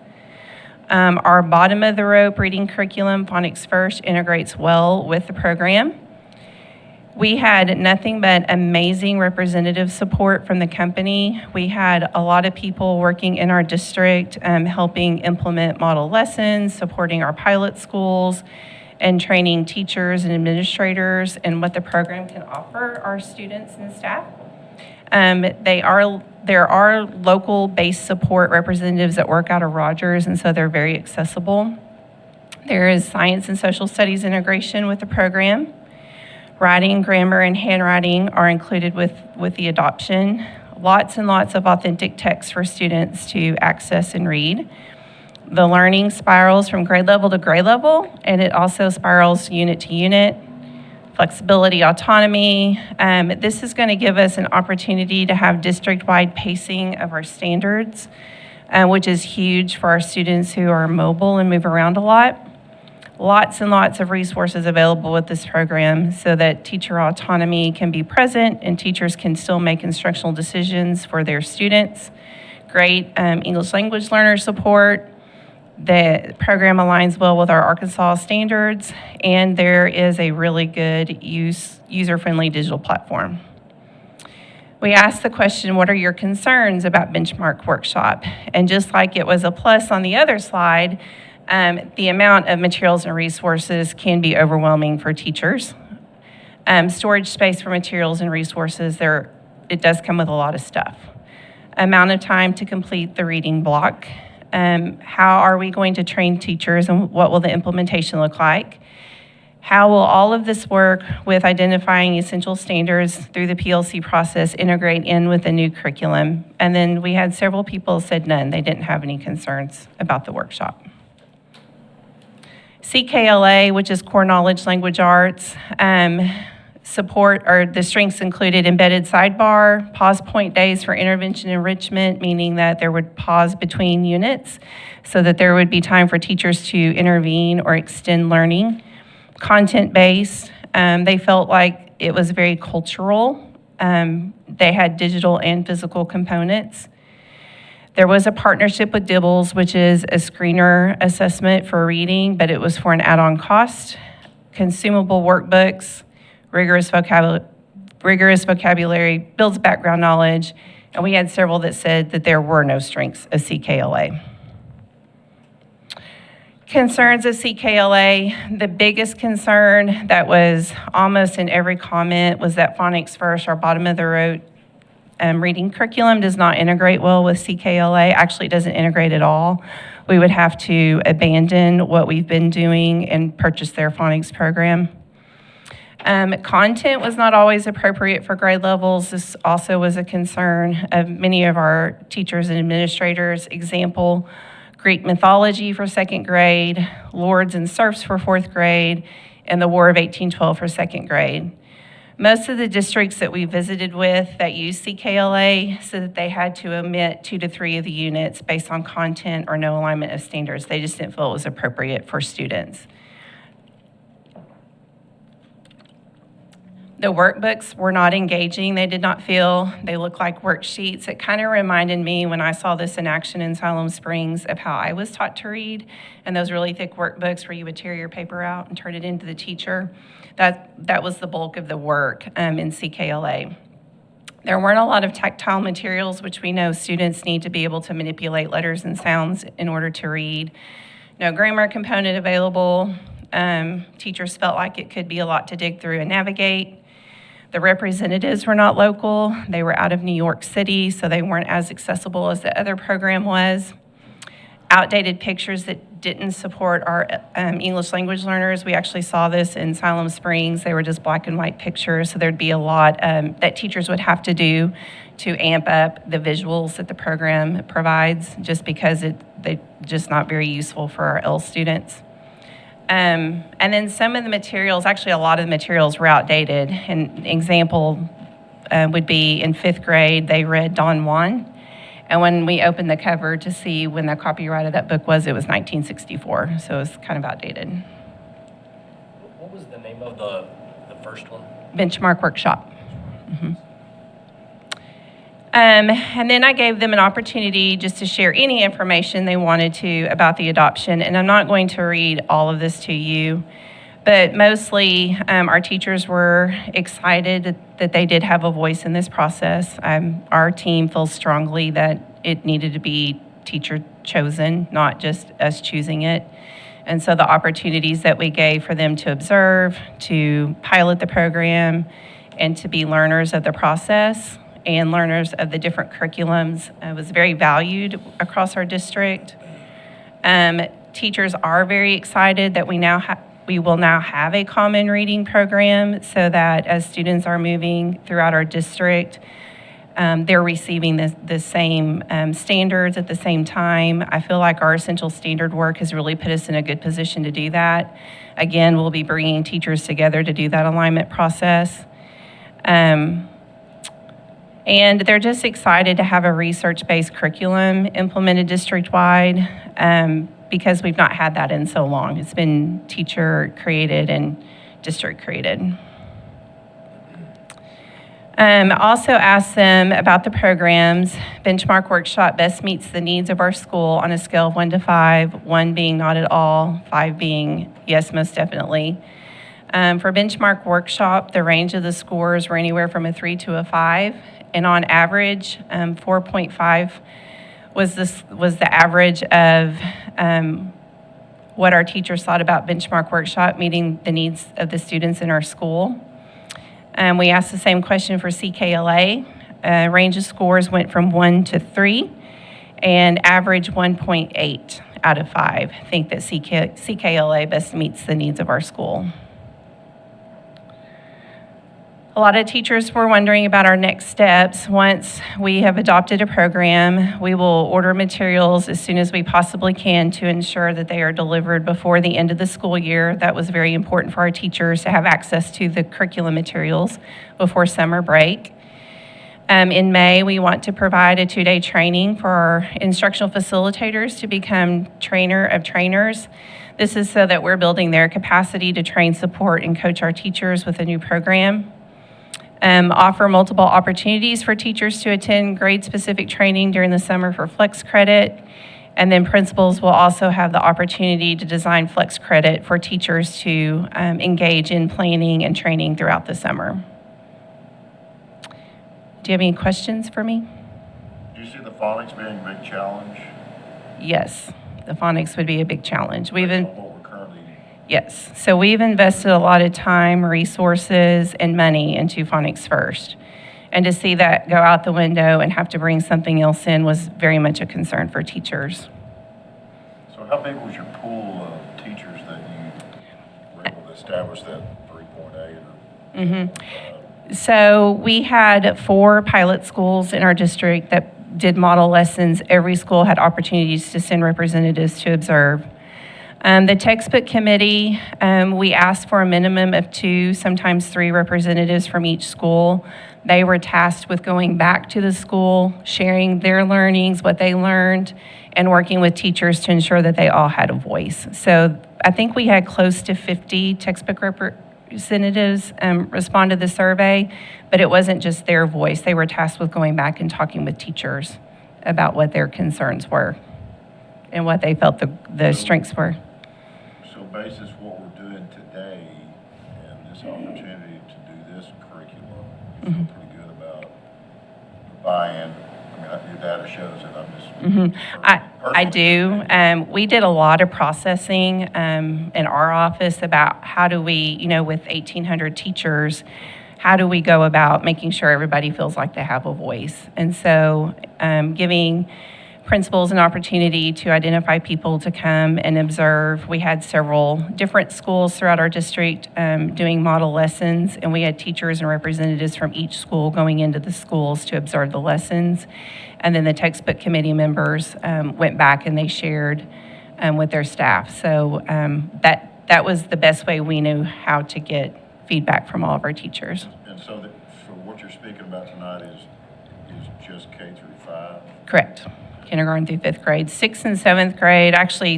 Our bottom of the rope reading curriculum, Phonics First, integrates well with the program. We had nothing but amazing representative support from the company. We had a lot of people working in our district, helping implement model lessons, supporting our pilot schools, and training teachers and administrators in what the program can offer our students and staff. There are local-based support representatives that work out of Rogers, and so they're very accessible. There is science and social studies integration with the program. Writing, grammar, and handwriting are included with the adoption. Lots and lots of authentic text for students to access and read. The learning spirals from grade level to grade level, and it also spirals unit to unit. Flexibility, autonomy. This is going to give us an opportunity to have district-wide pacing of our standards, which is huge for our students who are mobile and move around a lot. Lots and lots of resources available with this program so that teacher autonomy can be present and teachers can still make instructional decisions for their students. Great English language learner support. The program aligns well with our Arkansas standards, and there is a really good user-friendly digital platform. We asked the question, what are your concerns about Benchmark Workshop? And just like it was a plus on the other slide, the amount of materials and resources can be overwhelming for teachers. Storage space for materials and resources, it does come with a lot of stuff. Amount of time to complete the reading block. How are we going to train teachers and what will the implementation look like? How will all of this work with identifying essential standards through the PLC process integrate in with the new curriculum? And then we had several people said none. They didn't have any concerns about the workshop. CKLA, which is Core Knowledge Language Arts, support, or the strengths included embedded sidebar, pause point days for intervention enrichment, meaning that there would pause between units so that there would be time for teachers to intervene or extend learning. Content-based, they felt like it was very cultural. They had digital and physical components. There was a partnership with Dibbles, which is a screener assessment for reading, but it was for an add-on cost. Consumable workbooks, rigorous vocabulary, builds background knowledge, and we had several that said that there were no strengths of CKLA. Concerns of CKLA, the biggest concern that was almost in every comment was that Phonics First, our bottom of the road reading curriculum, does not integrate well with CKLA. Actually, it doesn't integrate at all. We would have to abandon what we've been doing and purchase their phonics program. Content was not always appropriate for grade levels. This also was a concern of many of our teachers and administrators. Example, Greek mythology for second grade, lords and serfs for fourth grade, and the War of 1812 for second grade. Most of the districts that we visited with that use CKLA said that they had to omit 2 to 3 of the units based on content or no alignment of standards. They just didn't feel it was appropriate for students. The workbooks were not engaging. They did not feel, they looked like worksheets. It kind of reminded me when I saw this in action in Siloam Springs of how I was taught to read, and those really thick workbooks where you would tear your paper out and turn it into the teacher. That was the bulk of the work in CKLA. There weren't a lot of tactile materials, which we know students need to be able to manipulate letters and sounds in order to read. No grammar component available. Teachers felt like it could be a lot to dig through and navigate. The representatives were not local. They were out of New York City, so they weren't as accessible as the other program was. Outdated pictures that didn't support our English language learners. We actually saw this in Siloam Springs. They were just black and white pictures, so there'd be a lot that teachers would have to do to amp up the visuals that the program provides, just because they're just not very useful for our L students. And then some of the materials, actually a lot of the materials were outdated. An example would be in 5th grade, they read Don Juan. And when we opened the cover to see when the copyright of that book was, it was 1964. So it was kind of outdated. What was the name of the first one? Benchmark Workshop. Mm-hmm. And then I gave them an opportunity just to share any information they wanted to about the adoption. And I'm not going to read all of this to you, but mostly our teachers were excited that they did have a voice in this process. Our team feels strongly that it needed to be teacher chosen, not just us choosing it. And so the opportunities that we gave for them to observe, to pilot the program, and to be learners of the process and learners of the different curriculums was very valued across our district. Teachers are very excited that we will now have a common reading program, so that as students are moving throughout our district, they're receiving the same standards at the same time. I feel like our essential standard work has really put us in a good position to do that. Again, we'll be bringing teachers together to do that alignment process. And they're just excited to have a research-based curriculum implemented district-wide because we've not had that in so long. It's been teacher-created and district-created. Also asked them about the programs. Benchmark Workshop best meets the needs of our school on a scale of 1 to 5, 1 being not at all, 5 being yes, most definitely. For Benchmark Workshop, the range of the scores were anywhere from a 3 to a 5. And on average, 4.5 was the average of what our teachers thought about Benchmark Workshop meeting the needs of the students in our school. We asked the same question for CKLA. Range of scores went from 1 to 3, and average 1.8 out of 5. I think that CKLA best meets the needs of our school. A lot of teachers were wondering about our next steps. Once we have adopted a program, we will order materials as soon as we possibly can to ensure that they are delivered before the end of the school year. That was very important for our teachers to have access to the curriculum materials before summer break. In May, we want to provide a 2-day training for our instructional facilitators to become trainer of trainers. This is so that we're building their capacity to train, support, and coach our teachers with a new program. Offer multiple opportunities for teachers to attend grade-specific training during the summer for flex credit. And then principals will also have the opportunity to design flex credit for teachers to engage in planning and training throughout the summer. Do you have any questions for me? Do you see the phonics being a big challenge? Yes, the phonics would be a big challenge. Based on what we're currently Yes, so we've invested a lot of time, resources, and money into Phonics First. And to see that go out the window and have to bring something else in was very much a concern for teachers. So how big was your pool of teachers that you were able to establish that 3.8? So we had 4 pilot schools in our district that did model lessons. Every school had opportunities to send representatives to observe. The textbook committee, we asked for a minimum of 2, sometimes 3 representatives from each school. They were tasked with going back to the school, sharing their learnings, what they learned, and working with teachers to ensure that they all had a voice. So I think we had close to 50 textbook representatives respond to the survey, but it wasn't just their voice. They were tasked with going back and talking with teachers about what their concerns were and what they felt the strengths were. So basis what we're doing today and this opportunity to do this curriculum, you feel pretty good about the buy-in? I mean, your data shows it. I'm just I do. We did a lot of processing in our office about how do we, with 1,800 teachers, how do we go about making sure everybody feels like they have a voice? And so giving principals an opportunity to identify people to come and observe. We had several different schools throughout our district doing model lessons, and we had teachers and representatives from each school going into the schools to observe the lessons. And then the textbook committee members went back and they shared with their staff. So that was the best way we knew how to get feedback from all of our teachers. And so what you're speaking about tonight is just K through 5? Correct. Kindergarten through 5th grade. 6th and 7th grade, actually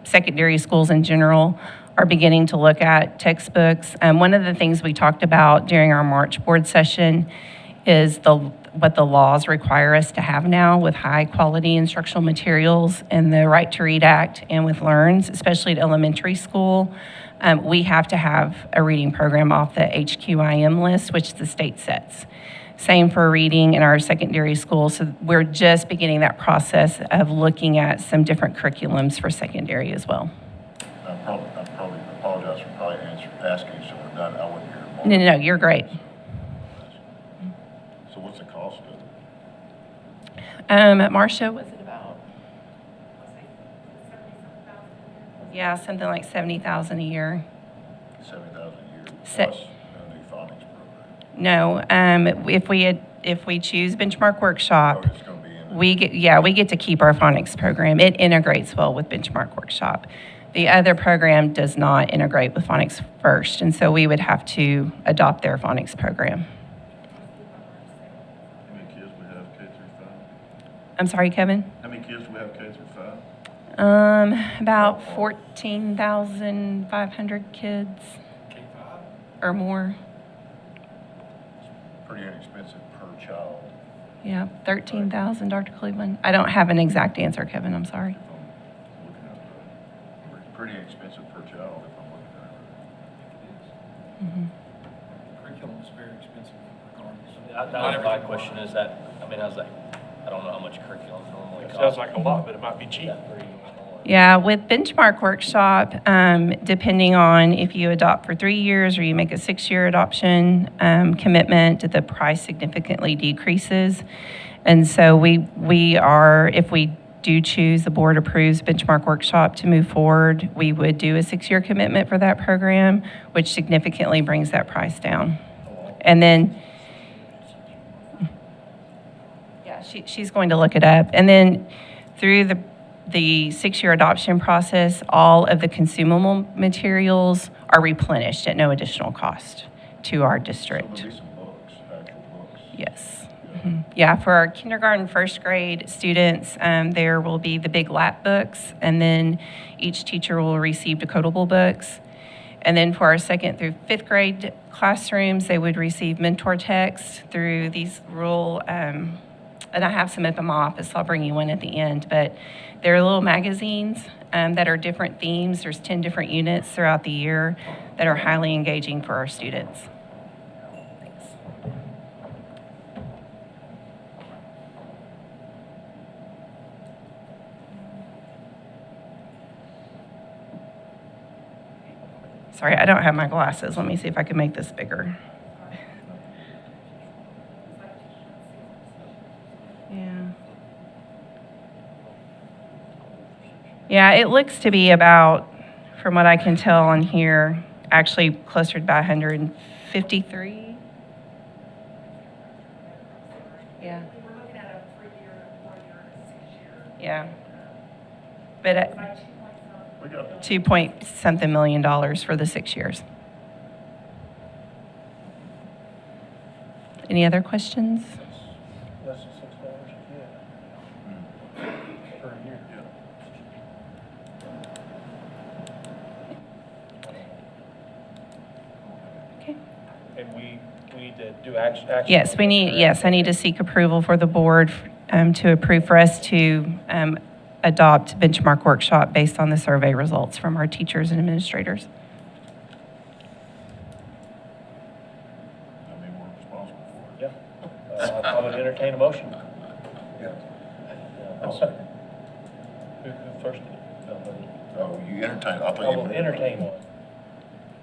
secondary schools in general are beginning to look at textbooks. One of the things we talked about during our March board session is what the laws require us to have now with high quality instructional materials and the Right to Read Act and with LEARNs, especially at elementary school. We have to have a reading program off the HQIM list, which the state sets. Same for reading in our secondary schools. So we're just beginning that process of looking at some different curriculums for secondary as well. I probably apologize for probably asking so we're done. I wouldn't hear more. No, you're great. So what's the cost of it? Marcia, was it about? Yeah, something like $70,000 a year. $70,000 a year Se- plus a new phonics program. No, if we choose Benchmark Workshop, Oh, it's going to be in we get to keep our phonics program. It integrates well with Benchmark Workshop. The other program does not integrate with Phonics First, and so we would have to adopt their phonics program. How many kids we have K through 5? I'm sorry, Kevin? How many kids do we have K through 5? About 14,500 kids or more. Pretty inexpensive per child. Yeah, 13,000, Dr. Cleveland. I don't have an exact answer, Kevin, I'm sorry. It's pretty expensive per child if I'm looking at it. Mm-hmm. Curriculum is very expensive regardless. That was my question, is that, I was like, I don't know how much curriculum normally costs. Sounds like a lot, but it might be cheap. Yeah, with Benchmark Workshop, depending on if you adopt for 3 years or you make a 6-year adoption commitment, the price significantly decreases. And so we are, if we do choose, the board approves Benchmark Workshop to move forward, we would do a 6-year commitment for that program, which significantly brings that price down. And then, yeah, she's going to look it up. And then through the 6-year adoption process, all of the consumable materials are replenished at no additional cost to our district. Yes. Yeah, for our kindergarten, first grade students, there will be the big lap books, and then each teacher will receive decodable books. And then for our 2nd through 5th grade classrooms, they would receive mentor texts through these rural, and I have some up in my office, so I'll bring you one at the end, but they're little magazines that are different themes. There's 10 different units throughout the year that are highly engaging for our students. Sorry, I don't have my glasses. Let me see if I can make this bigger. Yeah, it looks to be about, from what I can tell on here, actually closer to about 153. Yeah. Yeah. But 2-point-something million for the 6 years. Any other questions? Less than $6 a kid. Per year. Okay. And we need to do action. Yes, I need to seek approval for the board to approve for us to adopt benchmark workshop based on the survey results from our teachers and administrators. Yeah. I would entertain a motion. Yeah. I'll second. Who first? Oh, you entertain, I I thought you. will entertain one.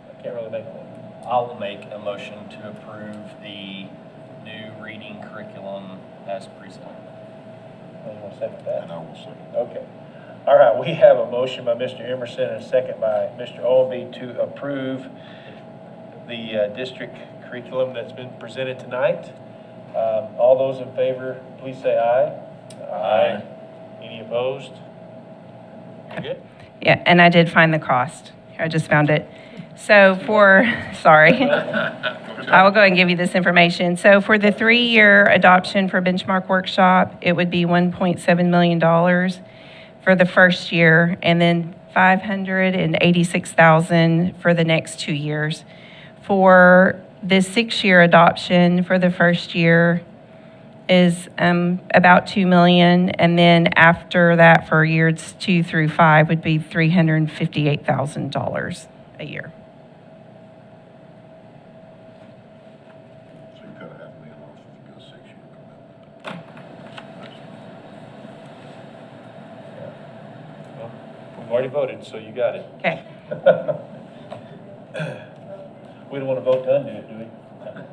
I can't really make one. I'll make a motion to approve the new reading curriculum as presented. You want to second that? And I will second. Okay. All right, we have a motion by Mr. Emerson and a second by Mr. Olby to approve the district curriculum that's been presented tonight. All those in favor, please say aye. Aye. Any opposed? You're good? Yeah, and I did find the cost. I just found it. So sorry, I will go and give you this information. So for the 3-year adoption for benchmark workshop, it would be $1.7 million for the first year, and then $586,000 for the next 2 years. For the 6-year adoption for the first year is about $2 million, and then after that for years 2 through 5 would be $358,000 a year. So you cut $500,000 off if you go 6-year commitment. Well, we've already voted, so you got it. Okay. We don't want to vote to undo it, do we?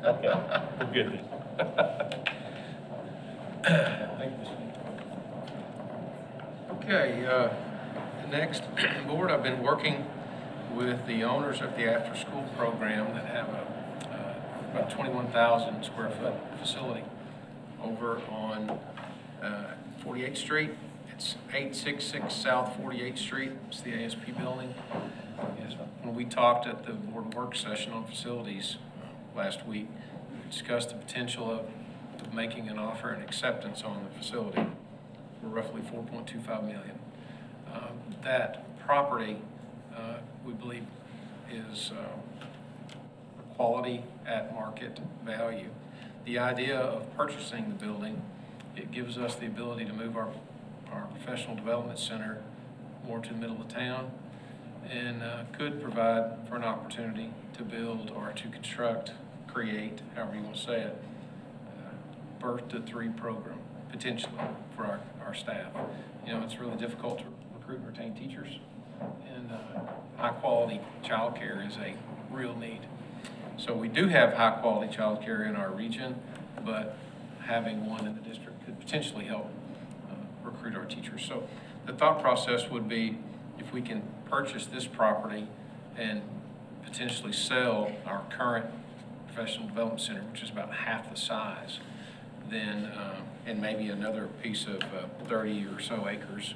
Okay, we're good then. Okay, next, board, I've been working with the owners of the after-school program that have about 21,000 square foot facility over on 48th Street. It's 866 South 48th Street. It's the ASP building. When we talked at the board work session on facilities last week, we discussed the potential of making an offer and acceptance on the facility for roughly $4.25 million. That property, we believe, is quality at market value. The idea of purchasing the building, it gives us the ability to move our professional development center more to the middle of town, and could provide for an opportunity to build or to construct, create, however you want to say it, birth to 3 program, potentially, for our staff. You know, it's really difficult to recruit and retain teachers, and high-quality childcare is a real need. So we do have high-quality childcare in our region, but having one in the district could potentially help recruit our teachers. So the thought process would be, if we can purchase this property and potentially sell our current professional development center, which is about half the size, then, and maybe another piece of 30 or so acres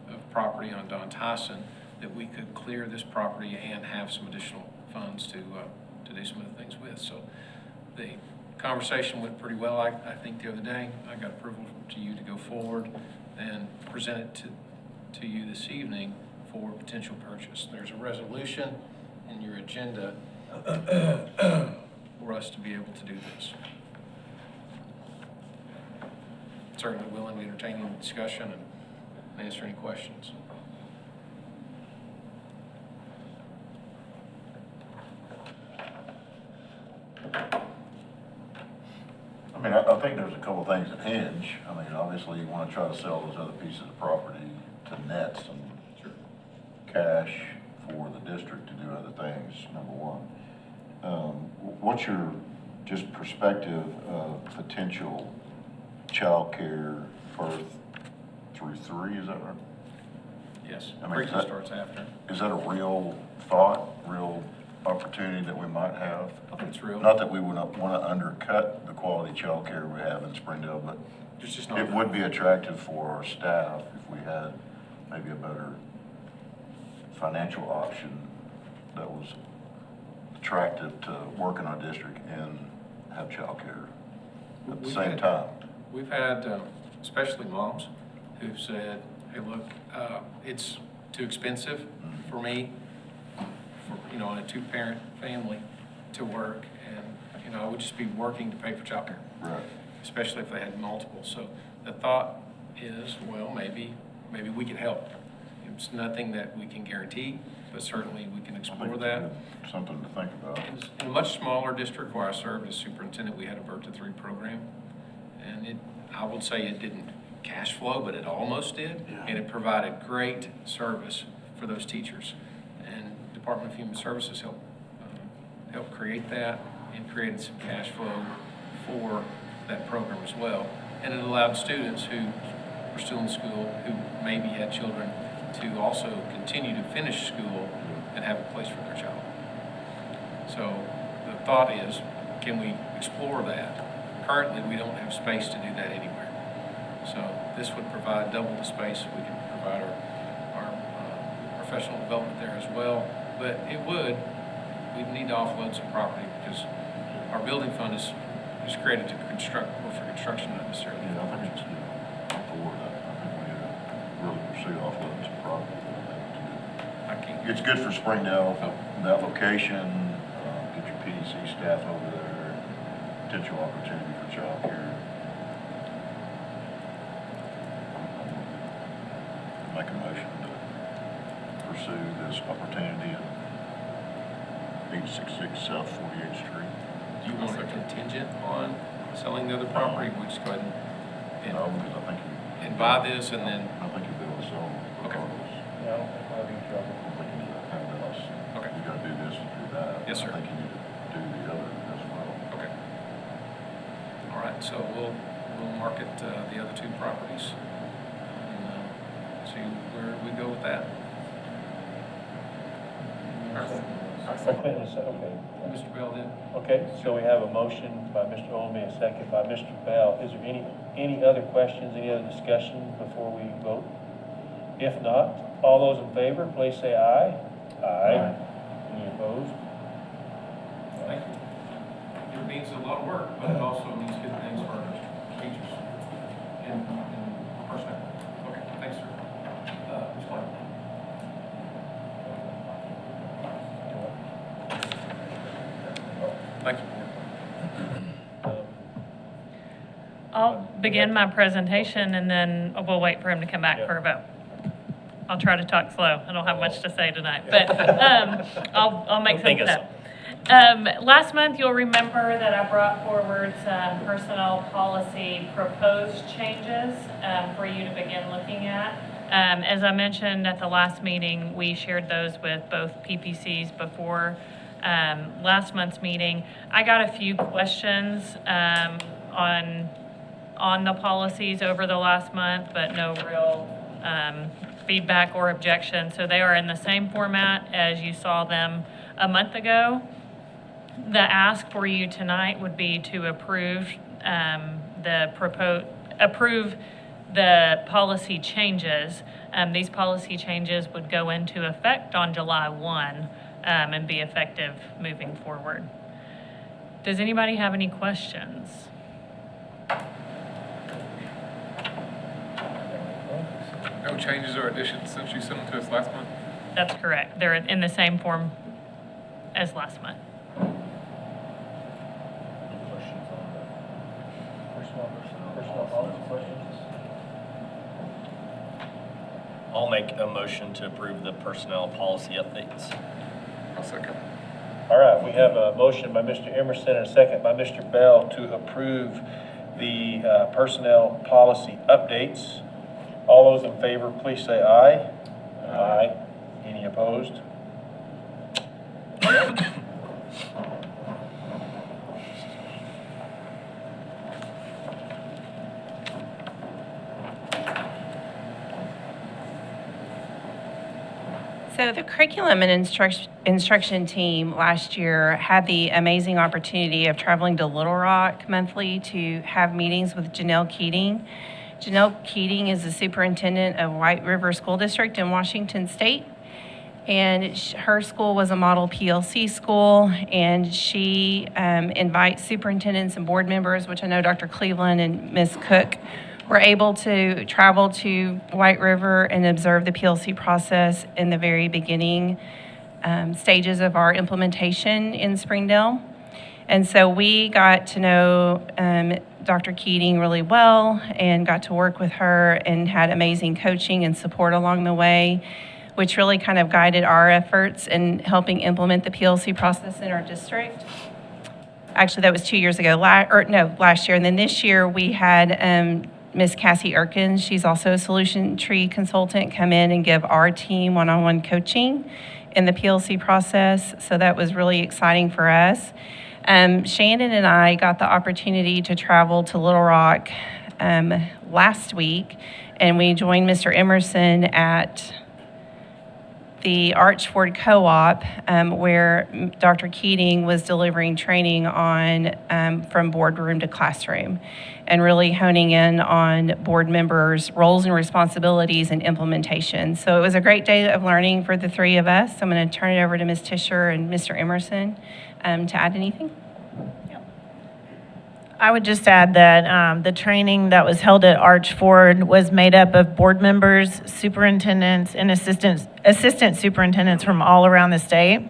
of property on Don Tyson, that we could clear this property and have some additional funds to do some other things with. So the conversation went pretty well, I think, the other day. I got approval to you to go forward and present it to you this evening for potential purchase. There's a resolution in your agenda for us to be able to do this. Certainly willing to entertain any discussion and answer any questions. I mean, I think there's a couple of things that hinge. I mean, obviously, you want to try to sell those other pieces of property to net some cash for the district to do other things, number one. What's your just perspective of potential childcare birth through 3, is that right? Yes, I mean, pre-K starts after. Is that a real thought, real opportunity that we might have? I think it's real. Not that we would want to undercut the quality childcare we have in Springdale, but It's just not it would be attractive for our staff if we had maybe a better financial option that was attractive to work in our district and have childcare at the same time. We've had, especially moms, who've said, hey, look, it's too expensive for me, on a 2-parent family to work, and, I would just be working to pay for childcare. Right. Especially if they had multiple. So the thought is, well, maybe we can help. It's nothing that we can guarantee, but certainly we can explore that. Something to think about. In a much smaller district where I served as superintendent, we had a birth to 3 program. And I would say it didn't cash flow, but it almost did. Yeah. And it provided great service for those teachers. And Department of Human Services helped create that and created some cash flow for that program as well. And it allowed students who were still in school, who maybe had children, to also continue to finish school and have a place for their child. So the thought is, can we explore that? Currently, we don't have space to do that anywhere. So this would provide double the space. We can provide our professional development there as well. But we'd need to offload some property because our building fund is created to construct, or for construction, not necessarily. Yeah, I think it's for that. I think we need to really pursue offloading some property. It's good for Springdale, that location, get your PDC staff over there, potential opportunity for childcare. Make a motion to pursue this opportunity at 866 South 48th Street. Do you want a contingent on selling the other property? We just go ahead and No, because I think and buy this and then. I think you'll be able to sell them. Okay. Yeah, I don't think I'll be in trouble. I think you need to have this. Okay. You gotta do this and do that. Yes, sir. I think you need to do the other as well. Okay. All right, so we'll market the other 2 properties and see where we go with that. Okay. Mr. Bell did. Okay, so we have a motion by Mr. Olney, a second by Mr. Bell. Is there any other questions, any other discussion before we vote? If not, all those in favor, please say aye. Aye. Any opposed? Thank you. It means a lot of work, but it also means good things for our teachers and personnel. Okay, thanks, sir. Ms. White. Thank you. I'll begin my presentation and then we'll wait for him to come back for a vote. I'll try to talk slow. I don't have much to say tonight, but I'll make sense of that. Last month, you'll remember that I brought forward some personnel policy proposed changes for you to begin looking at. As I mentioned at the last meeting, we shared those with both PPCs before last month's meeting. I got a few questions on the policies over the last month, but no real feedback or objection. So they are in the same format as you saw them a month ago. The ask for you tonight would be to approve approve the policy changes. These policy changes would go into effect on July 1 and be effective moving forward. Does anybody have any questions? No changes or additions since you sent them to us last month? That's correct. They're in the same form as last month. I'll make a motion to approve the personnel policy updates. I'll second. All right, we have a motion by Mr. Emerson and a second by Mr. Bell to approve the personnel policy updates. All those in favor, please say aye. Aye. Any opposed? So the curriculum and instruction team last year had the amazing opportunity of traveling to Little Rock monthly to have meetings with Janelle Keating. Janelle Keating is the superintendent of White River School District in Washington State. And her school was a model PLC school, and she invites superintendents and board members, which I know Dr. Cleveland and Ms. Cook were able to travel to White River and observe the PLC process in the very beginning stages of our implementation in Springdale. And so we got to know Dr. Keating really well and got to work with her and had amazing coaching and support along the way, which really kind of guided our efforts in helping implement the PLC process in our district. Actually, that was 2 years ago, last year. And then this year we had Ms. Cassie Erkins, she's also a solution tree consultant, come in and give our team one-on-one coaching in the PLC process. So that was really exciting for us. Shannon and I got the opportunity to travel to Little Rock last week, and we joined Mr. Emerson at the Archford Co-op, where Dr. Keating was delivering training on from boardroom to classroom, and really honing in on board members' roles and responsibilities and implementation. So it was a great day of learning for the three of us. I'm going to turn it over to Ms. Tischer and Mr. Emerson to add anything. I would just add that the training that was held at Archford was made up of board members, superintendents, and assistant superintendents from all around the state.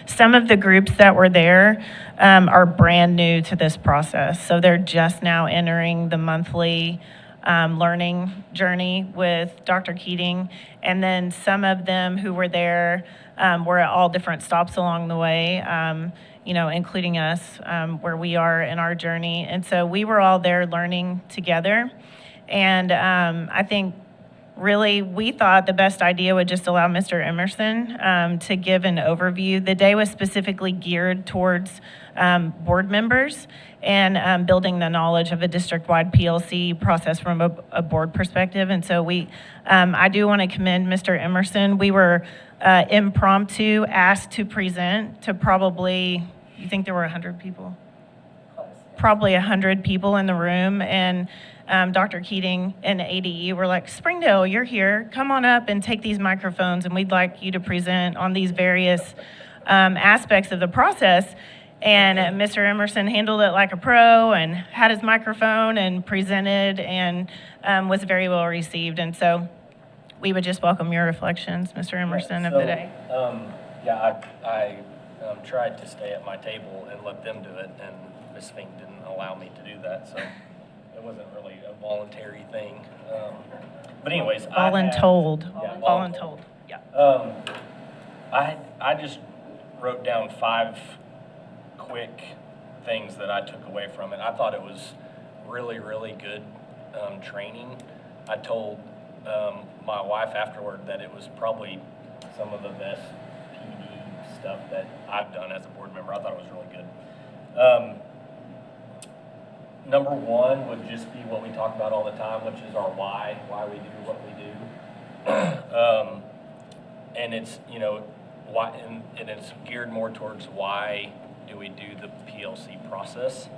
Some of the groups that were there are brand new to this process, so they're just now entering the monthly learning journey with Dr. Keating. And then some of them who were there were at all different stops along the way, including us, where we are in our journey. And so we were all there learning together. And I think really we thought the best idea would just allow Mr. Emerson to give an overview. The day was specifically geared towards board members and building the knowledge of a district-wide PLC process from a board perspective. And so I do want to commend Mr. Emerson. We were impromptu asked to present to probably, you think there were 100 people? Probably 100 people in the room, and Dr. Keating and ADE were like, Springdale, you're here, come on up and take these microphones, and we'd like you to present on these various aspects of the process. And Mr. Emerson handled it like a pro and had his microphone and presented and was very well received. And so we would just welcome your reflections, Mr. Emerson, of the day. I tried to stay at my table and let them do it, and Ms. Fink didn't allow me to do that, so it wasn't really a voluntary thing. But anyways, Voluntold. Yeah. I just wrote down 5 quick things that I took away from it. I thought it was really, really good training. I told my wife afterward that it was probably some of the best PD stuff that I've done as a board member. I thought it was really good. Number 1 would just be what we talk about all the time, which is our why we do what we do. And it's, why, and it's geared more towards why do we do the PLC process.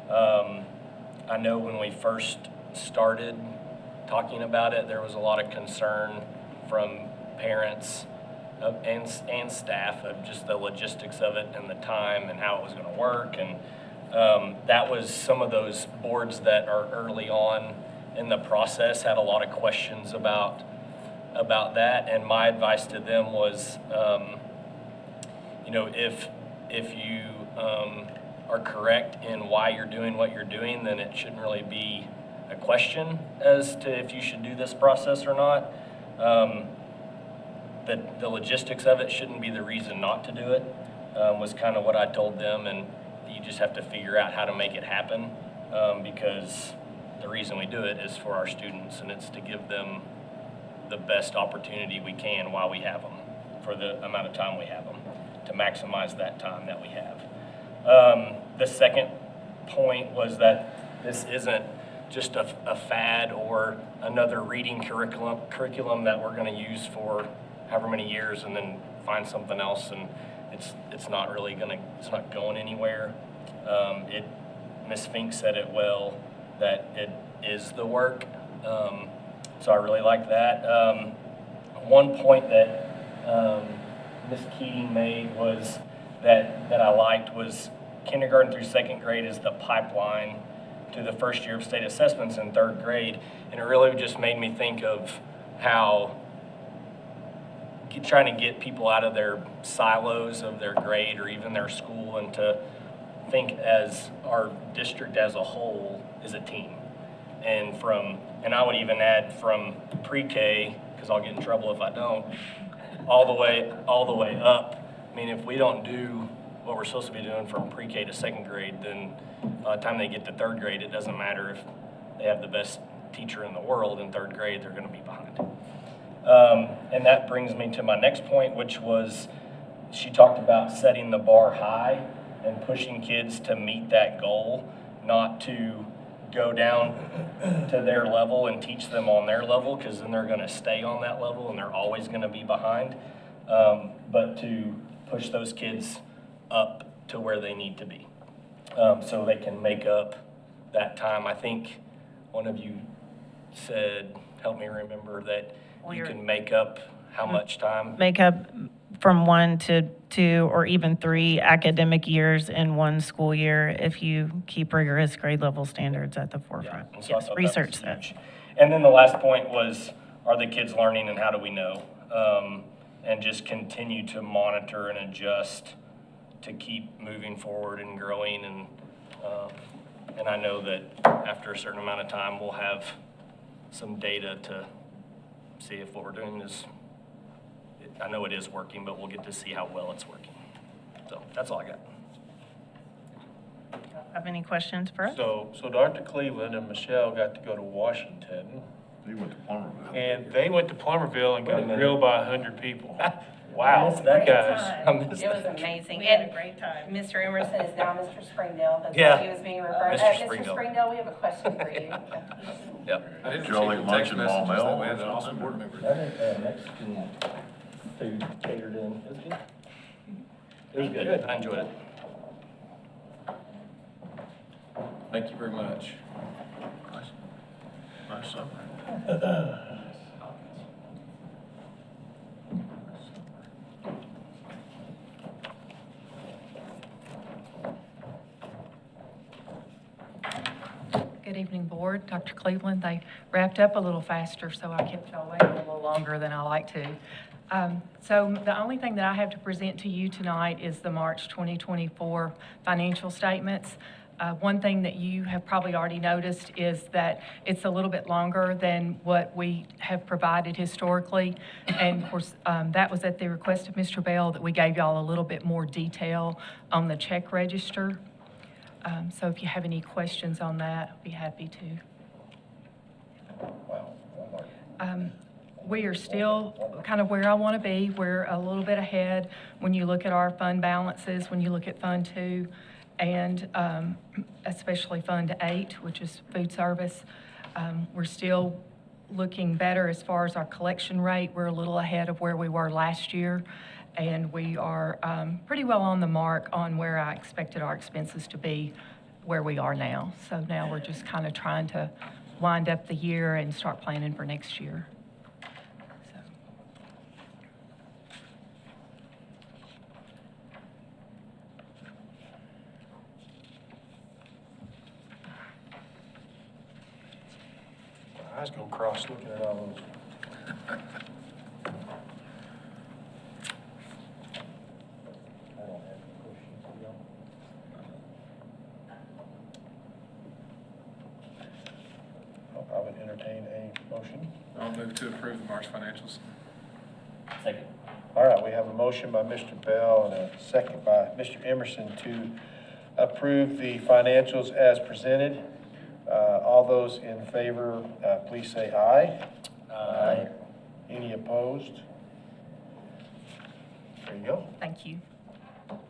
I know when we first started talking about it, there was a lot of concern from parents and staff of just the logistics of it and the time and how it was going to work. And that was some of those boards that are early on in the process had a lot of questions about that. And my advice to them was, if you are correct in why you're doing what you're doing, then it shouldn't really be a question as to if you should do this process or not. The logistics of it shouldn't be the reason not to do it, was kind of what I told them, and you just have to figure out how to make it happen, because the reason we do it is for our students, and it's to give them the best opportunity we can while we have them, for the amount of time we have them, to maximize that time that we have. The second point was that this isn't just a fad or another reading curriculum that we're going to use for however many years and then find something else, and it's not really it's not going anywhere. Ms. Fink said it well, that it is the work. So I really like that. One point that Ms. Keating made was that I liked was kindergarten through second grade is the pipeline to the first year of state assessments in third grade. And it really just made me think of how trying to get people out of their silos of their grade or even their school, and to think as our district as a whole is a team. And I would even add from pre-K, because I'll get in trouble if I don't, all the way up. I mean, if we don't do what we're supposed to be doing from pre-K to second grade, then by the time they get to third grade, it doesn't matter if they have the best teacher in the world in third grade, they're going to be behind. And that brings me to my next point, which was she talked about setting the bar high and pushing kids to meet that goal, not to go down to their level and teach them on their level, because then they're going to stay on that level and they're always going to be behind, but to push those kids up to where they need to be, so they can make up that time. I think one of you said, help me remember, that you can make up how much time? Make up from 1 to 2 or even 3 academic years in one school year if you keep rigorous grade level standards at the forefront. Yeah, so Yes, research that. huge. And then the last point was, are the kids learning and how do we know? And just continue to monitor and adjust to keep moving forward and growing. And I know that after a certain amount of time, we'll have some data to see if what we're doing is, I know it is working, but we'll get to see how well it's working. So that's all I got. Have any questions for us? So Dr. Cleveland and Michelle got to go to Washington. He went to Plummerville. And they went to Plummerville and Wait a got minute. grilled by 100 people. Wow, missed that, guys. I missed It was that. amazing. We had a And great time. Mr. Emerson is now Mr. Springdale. That's Yeah. why he was being referred. Mr. Mr. Springdale. Springdale, we have a question for you. Yep. I didn't Did y'all receive eat the lunch text in messages Maumelle? that we had an awesome board member. I think Mexican food catered in. It was good. It was good. I enjoyed it. Thank you very much. Nice summer. Good evening, Board. Dr. Cleveland, they wrapped up a little faster, so I kept y'all waiting a little longer than I like to. So the only thing that I have to present to you tonight is the March 2024 financial statements. One thing that you have probably already noticed is that it's a little bit longer than what we have provided historically. And of course, that was at the request of Mr. Bell that we gave y'all a little bit more detail on the check register. So if you have any questions on that, I'd be happy to. We are still kind of where I want to be. We're a little bit ahead when you look at our fund balances, when you look at Fund 2, and especially Fund 8, which is food service. We're still looking better as far as our collection rate. We're a little ahead of where we were last year. And we are pretty well on the mark on where I expected our expenses to be, where we are now. So now we're just kind of trying to wind up the year and start planning for next year. So. My eyes go cross looking at all those. I would entertain a motion. I'll move to approve the March financials. Second. All right, we have a motion by Mr. Bell and a second by Mr. Emerson to approve the financials as presented. All those in favor, please say aye. Aye. Any opposed? There you go. Thank you.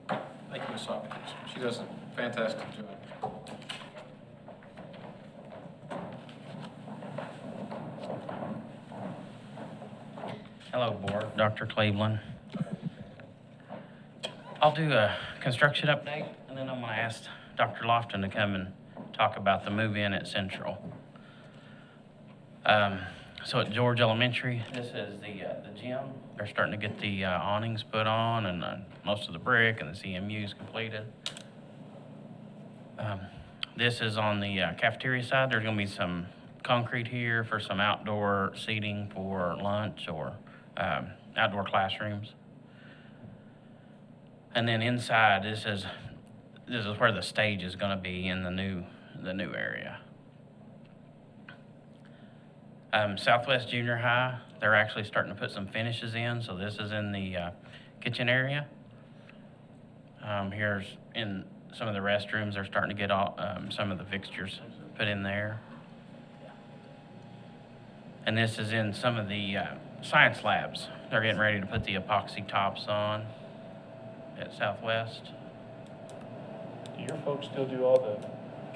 Thank you, Ms. Hopkins. She does a fantastic job. Hello, Board. Dr. Cleveland. I'll do a construction update, and then I'm going to ask Dr. Lofton to come and talk about the move-in at Central. So at George Elementary, this is the gym. They're starting to get the awnings put on and most of the brick and the CMU's completed. This is on the cafeteria side. There's going to be some concrete here for some outdoor seating for lunch or outdoor classrooms. And then inside, this is where the stage is going to be in the new area. Southwest Junior High, they're actually starting to put some finishes in. So this is in the kitchen area. Here's in some of the restrooms. They're starting to get all, some of the fixtures put in there. And this is in some of the science labs. They're getting ready to put the epoxy tops on at Southwest. Do your folks still do all the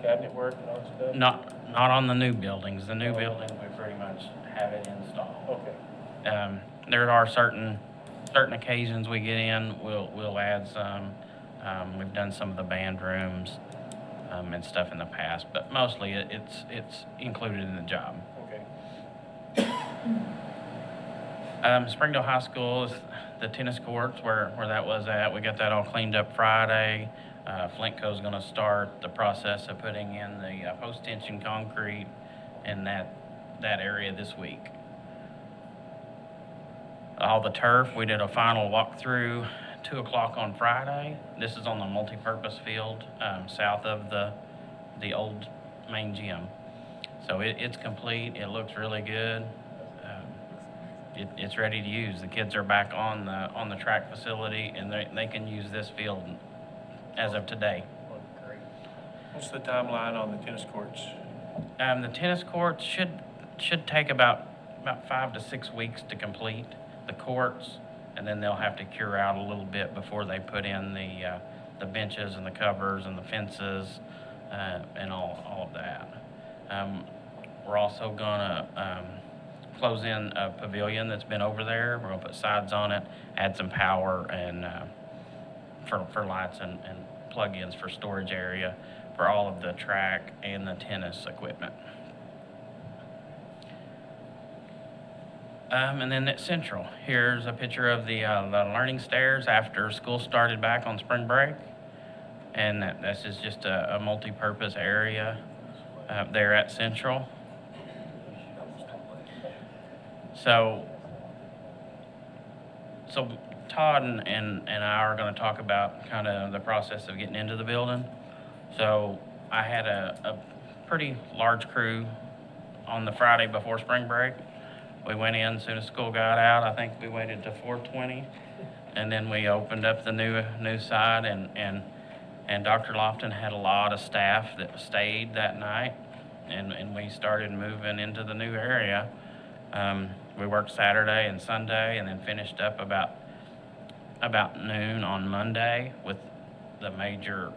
cabinet work and all that stuff? Not on the new buildings. The new buildings, we pretty much have it installed. Okay. There are certain occasions we get in, we'll add some. We've done some of the band rooms and stuff in the past, but mostly it's included in the job. Okay. Springdale High School is the tennis courts where that was at. We got that all cleaned up Friday. Flintco's going to start the process of putting in the post-tension concrete in that area this week. All the turf, we did a final walkthrough 2 o'clock on Friday. This is on the multi-purpose field south of the old main gym. So it's complete. It looks really good. It's ready to use. The kids are back on the track facility, and they can use this field as of today. What's the timeline on the tennis courts? The tennis courts should take about 5 to 6 weeks to complete the courts, and then they'll have to cure out a little bit before they put in the benches and the covers and the fences and all of that. We're also gonna close in a pavilion that's been over there. We're gonna put sides on it, add some power and for lights and plug-ins for storage area for all of the track and the tennis equipment. And then at Central, here's a picture of the learning stairs after school started back on spring break. And this is just a multi-purpose area there at Central. So Todd and I are going to talk about kind of the process of getting into the building. So I had a pretty large crew on the Friday before spring break. We went in as soon as school got out. I think we waited to 4:20, and then we opened up the new side. And Dr. Lofton had a lot of staff that stayed that night, and we started moving into the new area. We worked Saturday and Sunday, and then finished up about noon on Monday with the major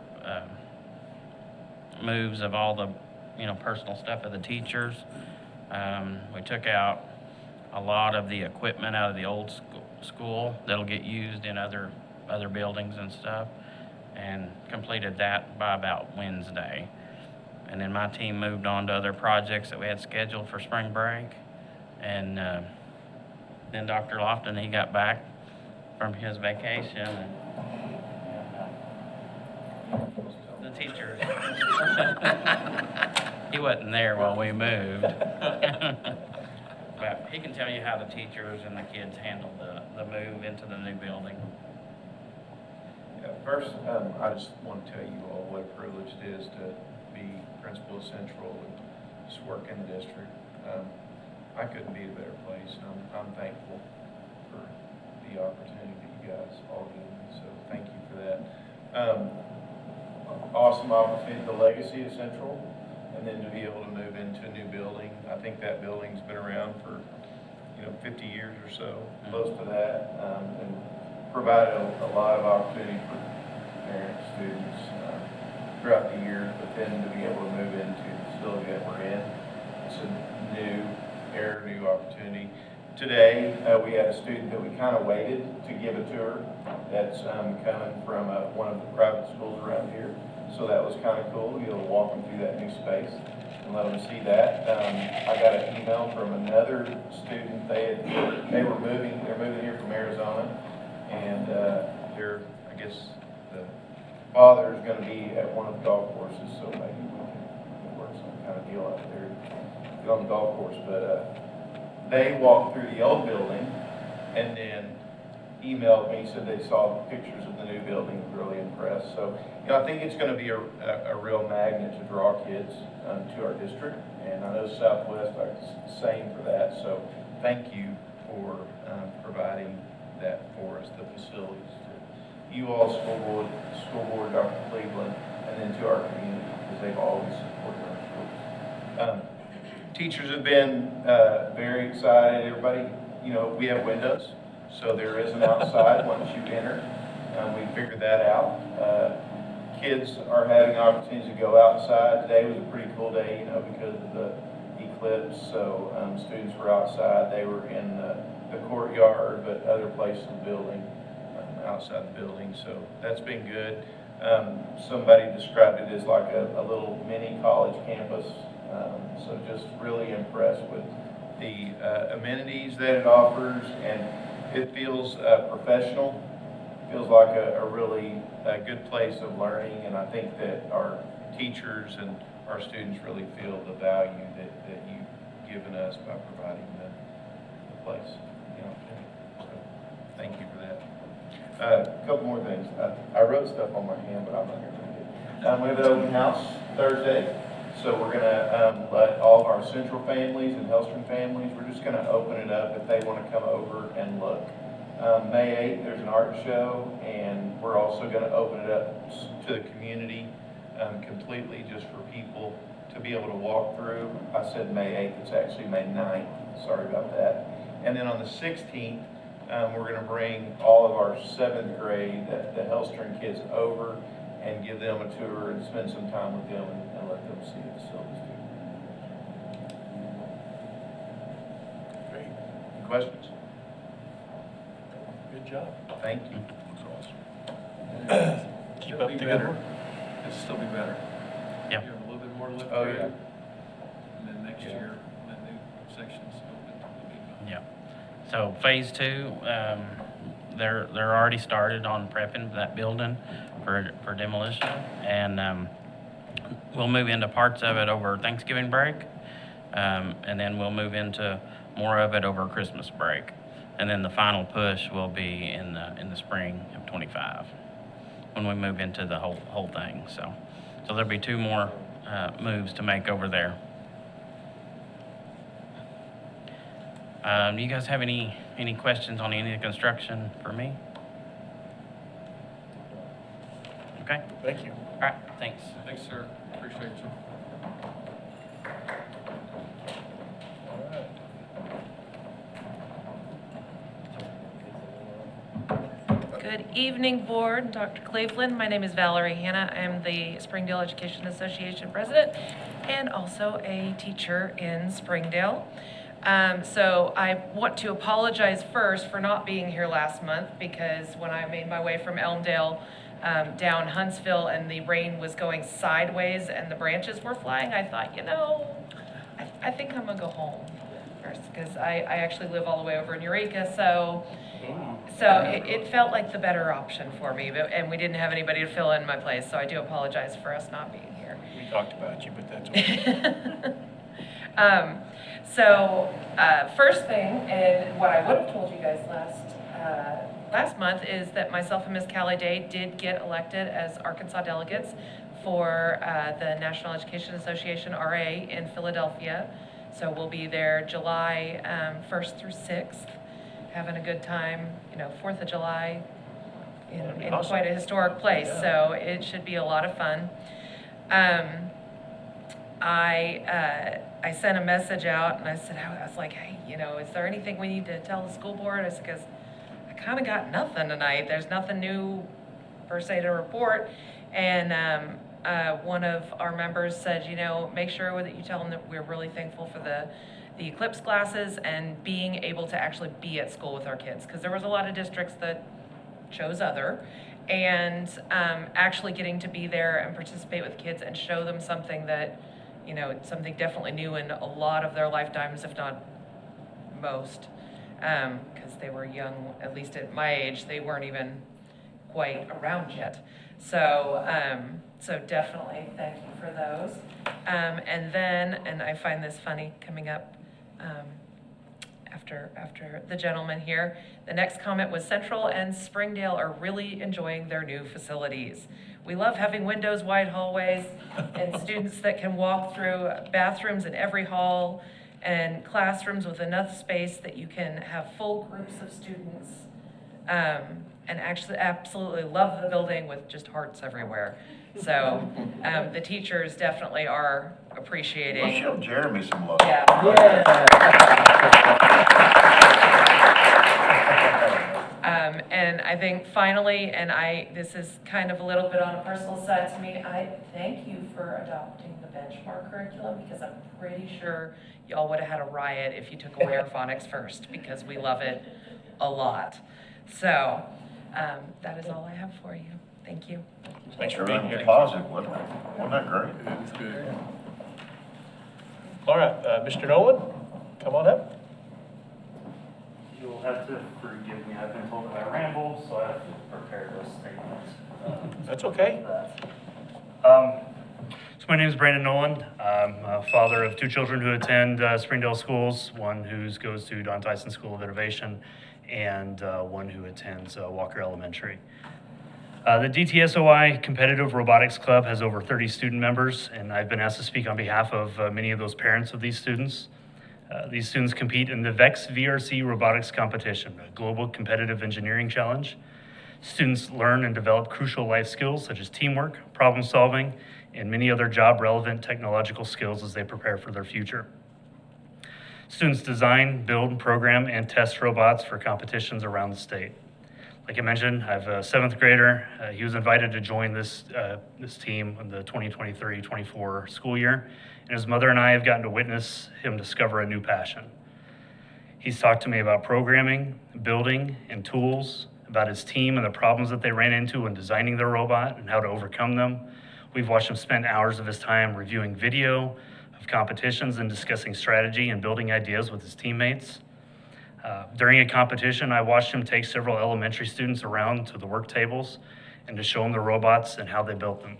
moves of all the personal stuff of the teachers. We took out a lot of the equipment out of the old school that'll get used in other buildings and stuff, and completed that by about Wednesday. And then my team moved on to other projects that we had scheduled for spring break. And then Dr. Lofton, he got back from his vacation. And, the teachers, he wasn't there while we moved. But he can tell you how the teachers and the kids handled the move into the new building. Yeah, first, I just want to tell you all what a privilege it is to be principal at Central and just work in the district. I couldn't be in a better place, and I'm thankful for the opportunity that you guys all gave me, so thank you for that. Awesome opportunity, the legacy of Central, and then to be able to move into a new building. I think that building's been around for, 50 years or so, close to that, and provided a lot of opportunity for parents, students throughout the year, but then to be able to move into the facility that we're in, it's a new era, new opportunity. Today, we had a student that we kind of waited to give a tour that's coming from one of the private schools around here. So that was kind of cool, walk them through that new space and let them see that. I got an email from another student. They're moving here from Arizona, and I guess the father is going to be at one of the golf courses, so maybe we can work some kind of deal out there, get on the golf course. But they walked through the old building and then emailed me, said they saw pictures of the new building, really impressed. So, I think it's going to be a real magnet to draw kids to our district, and I know Southwest are the same for that. So, thank you for providing that for us, the facilities. To you all, school board, Dr. Cleveland, and then to our community, because they've always supported our schools. Teachers have been very excited. Everybody, we have windows. So there is an outside once you enter. We figured that out. Kids are having opportunities to go outside. Today was a pretty cool day, because of the eclipse. So students were outside. They were in the courtyard, but other places in the building, outside the building. So that's been good. Somebody described it as like a little mini college campus. So just really impressed with the amenities that it offers, and it feels professional. Feels like a really good place of learning, and I think that our teachers and our students really feel the value that you've given us by providing the place. So thank you for that. A couple more things. I wrote stuff on my hand, but I'm not going to read it. We have an open house Thursday. So we're going to let all of our Central families and Hellstrom families, we're just going to open it up if they want to come over and look. May 8th, there's an art show, and we're also going to open it up to the community completely, just for people to be able to walk through. I said May 8th, it's actually May 9th. Sorry about that. And then on the 16th, we're going to bring all of our 7th grade, the Hellstrom kids, over and give them a tour and spend some time with them and let them see the facilities too. Great. Any questions? Good job. Thank you. Keep up the good work. It'll still be better. Yeah. You have a little bit more to live Oh, through. yeah. And then next year, when the new section's open, it'll be Yeah. So phase 2, they're already started on prepping that building for demolition, and we'll move into parts of it over Thanksgiving break, and then we'll move into more of it over Christmas break, and then the final push will be in the spring of 25 when we move into the whole thing. So there'll be 2 more moves to make over there. Do you guys have any questions on any of the construction for me? Okay. Thank you. All right, thanks. Thanks, sir. Appreciate you. Good evening, Board. Dr. Cleveland. My name is Valerie Hanna. I'm the Springdale Education Association President and also a teacher in Springdale. So I want to apologize first for not being here last month, because when I made my way from Elmdale down Huntsville and the rain was going sideways and the branches were flying, I thought, I think I'm gonna go home first, because I actually live all the way over in Eureka, so it felt like the better option for me, and we didn't have anybody to fill in my place, so I do apologize for us not being here. We talked about you, but that's okay. First thing, and what I would have told you guys last month, is that myself and Miss Callie Day did get elected as Arkansas delegates for the National Education Association, RA, in Philadelphia. So we'll be there July 1st through 6th, having a good time, 4th of July in Awesome. quite a historic place, so it should be a lot of fun. I sent a message out and I was like, hey, is there anything we need to tell the school board? I said, because I kind of got nothing tonight. There's nothing new per se to report. And one of our members said, make sure that you tell them that we're really thankful for the Eclipse classes and being able to actually be at school with our kids. Because there was a lot of districts that chose other. And actually getting to be there and participate with kids and show them something that, something definitely new in a lot of their lifetimes, if not most, because they were young, at least at my age, they weren't even quite around yet. So definitely thank you for those. And I find this funny coming up after the gentleman here. The next comment was Central and Springdale are really enjoying their new facilities. We love having windows, wide hallways, and students that can walk through bathrooms in every hall and classrooms with enough space that you can have full groups of students. And actually absolutely love the building with just hearts everywhere. So the teachers definitely are appreciating. Well, show Jeremy some love. Yeah. And I think finally, this is kind of a little bit on a personal side to me, I thank you for adopting the benchmark curriculum, because I'm pretty sure y'all would have had a riot if you took away our phonics first, because we love it a lot. So that is all I have for you. Thank you. Thanks for being here. Positive, wasn't that great? Yeah, it's good. All right, Mr. Nolan, come on up. You'll have to forgive me, I've been told that I ramble, so I have to prepare those statements. That's okay. So my name is Brandon Nolan. I'm a father of two children who attend Springdale schools, one who goes to Don Tyson School of Innovation, and one who attends Walker Elementary. The DTSOI Competitive Robotics Club has over 30 student members, and I've been asked to speak on behalf of many of those parents of these students. These students compete in the VEX VRC Robotics Competition, a global competitive engineering challenge. Students learn and develop crucial life skills such as teamwork, problem solving, and many other job-relevant technological skills as they prepare for their future. Students design, build, program, and test robots for competitions around the state. Like I mentioned, I have a 7th grader. He was invited to join this team in the 2023-24 school year, and his mother and I have gotten to witness him discover a new passion. He's talked to me about programming, building, and tools, about his team and the problems that they ran into when designing their robot and how to overcome them. We've watched him spend hours of his time reviewing video of competitions and discussing strategy and building ideas with his teammates. During a competition, I watched him take several elementary students around to the work tables and to show them the robots and how they built them.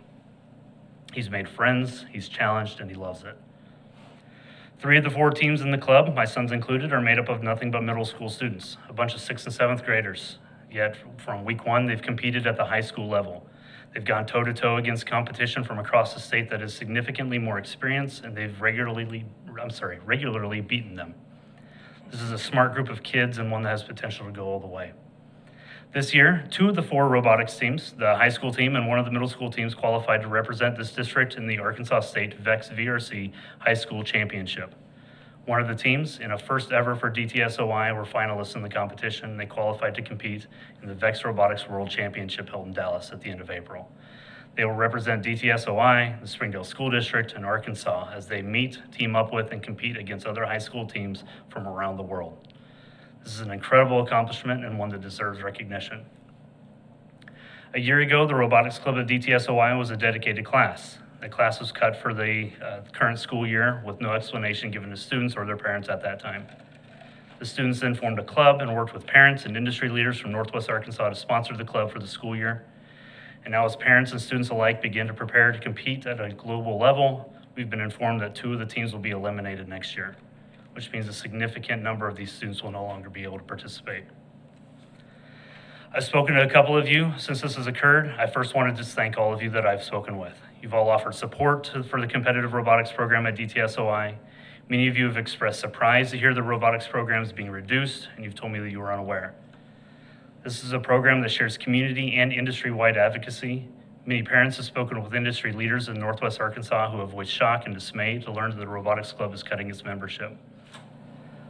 He's made friends, he's challenged, and he loves it. 3 of the 4 teams in the club, my sons included, are made up of nothing but middle school students, a bunch of 6th and 7th graders. Yet from week 1, they've competed at the high school level. They've gone toe-to-toe against competition from across the state that is significantly more experienced, and they've regularly beaten them. This is a smart group of kids and one that has potential to go all the way. This year, 2 of the 4 robotics teams, the high school team and one of the middle school teams, qualified to represent this district in the Arkansas State VEX VRC High School Championship. One of the teams, in a first ever for DTSOI, were finalists in the competition. They qualified to compete in the VEX Robotics World Championship held in Dallas at the end of April. They will represent DTSOI, the Springdale School District, and Arkansas as they meet, team up with, and compete against other high school teams from around the world. This is an incredible accomplishment and one that deserves recognition. A year ago, the Robotics Club at DTSOI was a dedicated class. The class was cut for the current school year with no explanation given to students or their parents at that time. The students then formed a club and worked with parents and industry leaders from Northwest Arkansas to sponsor the club for the school year. And now as parents and students alike begin to prepare to compete at a global level, we've been informed that 2 of the teams will be eliminated next year, which means a significant number of these students will no longer be able to participate. I've spoken to a couple of you since this has occurred. I first wanted to thank all of you that I've spoken with. You've all offered support for the competitive robotics program at DTSOI. Many of you have expressed surprise to hear the robotics program is being reduced, and you've told me that you were unaware. This is a program that shares community and industry-wide advocacy. Many parents have spoken with industry leaders in Northwest Arkansas who have voiced shock and dismay to learn that the Robotics Club is cutting its membership.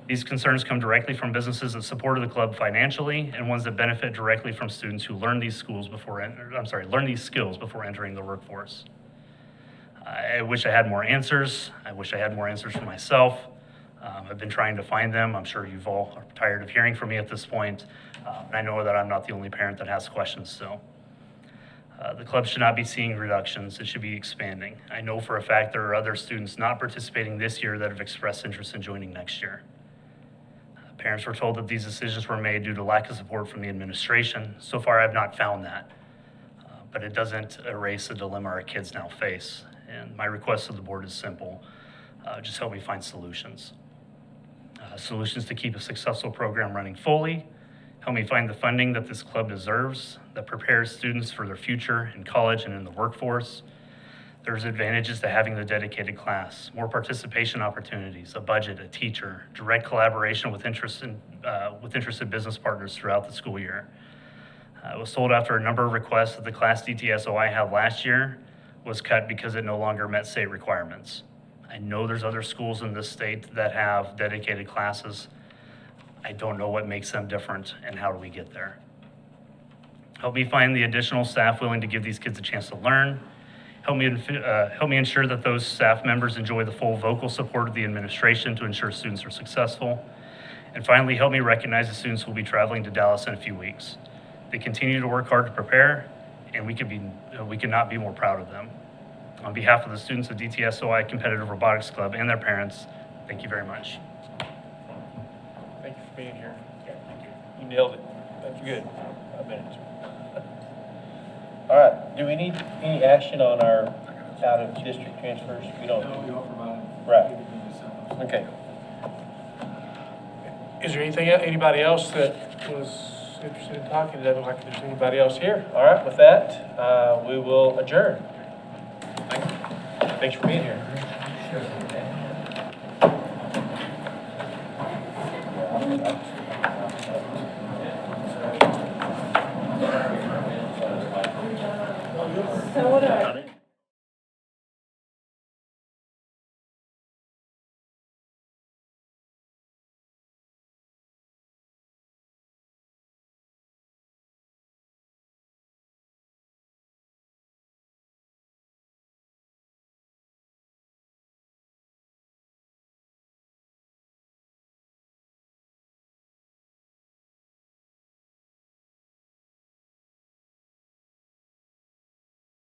These concerns come directly from businesses that supported the club financially and ones that benefit directly from students who learn these skills before entering the workforce. I wish I had more answers. I wish I had more answers for myself. I've been trying to find them. I'm sure you've all are tired of hearing from me at this point. And I know that I'm not the only parent that has questions still. The club should not be seeing reductions. It should be expanding. I know for a fact there are other students not participating this year that have expressed interest in joining next year. Parents were told that these decisions were made due to lack of support from the administration. So far, I've not found that. But it doesn't erase the dilemma our kids now face. And my request to the board is simple. Just help me find solutions. Solutions to keep a successful program running fully. Help me find the funding that this club deserves, that prepares students for their future in college and in the workforce. There's advantages to having the dedicated class, more participation opportunities, a budget, a teacher, direct collaboration with interested business partners throughout the school year. I was told after a number of requests that the class DTSOI had last year was cut because it no longer met state requirements. I know there's other schools in this state that have dedicated classes. I don't know what makes them different and how do we get there. Help me find the additional staff willing to give these kids a chance to learn. Help me ensure that those staff members enjoy the full vocal support of the administration to ensure students are successful. And finally, help me recognize the students who will be traveling to Dallas in a few weeks. They continue to work hard to prepare, and we could not be more proud of them. On behalf of the students of DTSOI Competitive Robotics Club and their parents, thank you very much. Thank you for being here. Yeah, thank you. You nailed it. That's good. 5 minutes. All right, do we need any action on our out-of-district transfers? We don't. No, we all provided. Right. Okay. Is there anybody else that was interested in talking? It doesn't look like there's anybody else here. All right, with that, we will adjourn. Thanks for being here. So what do I do?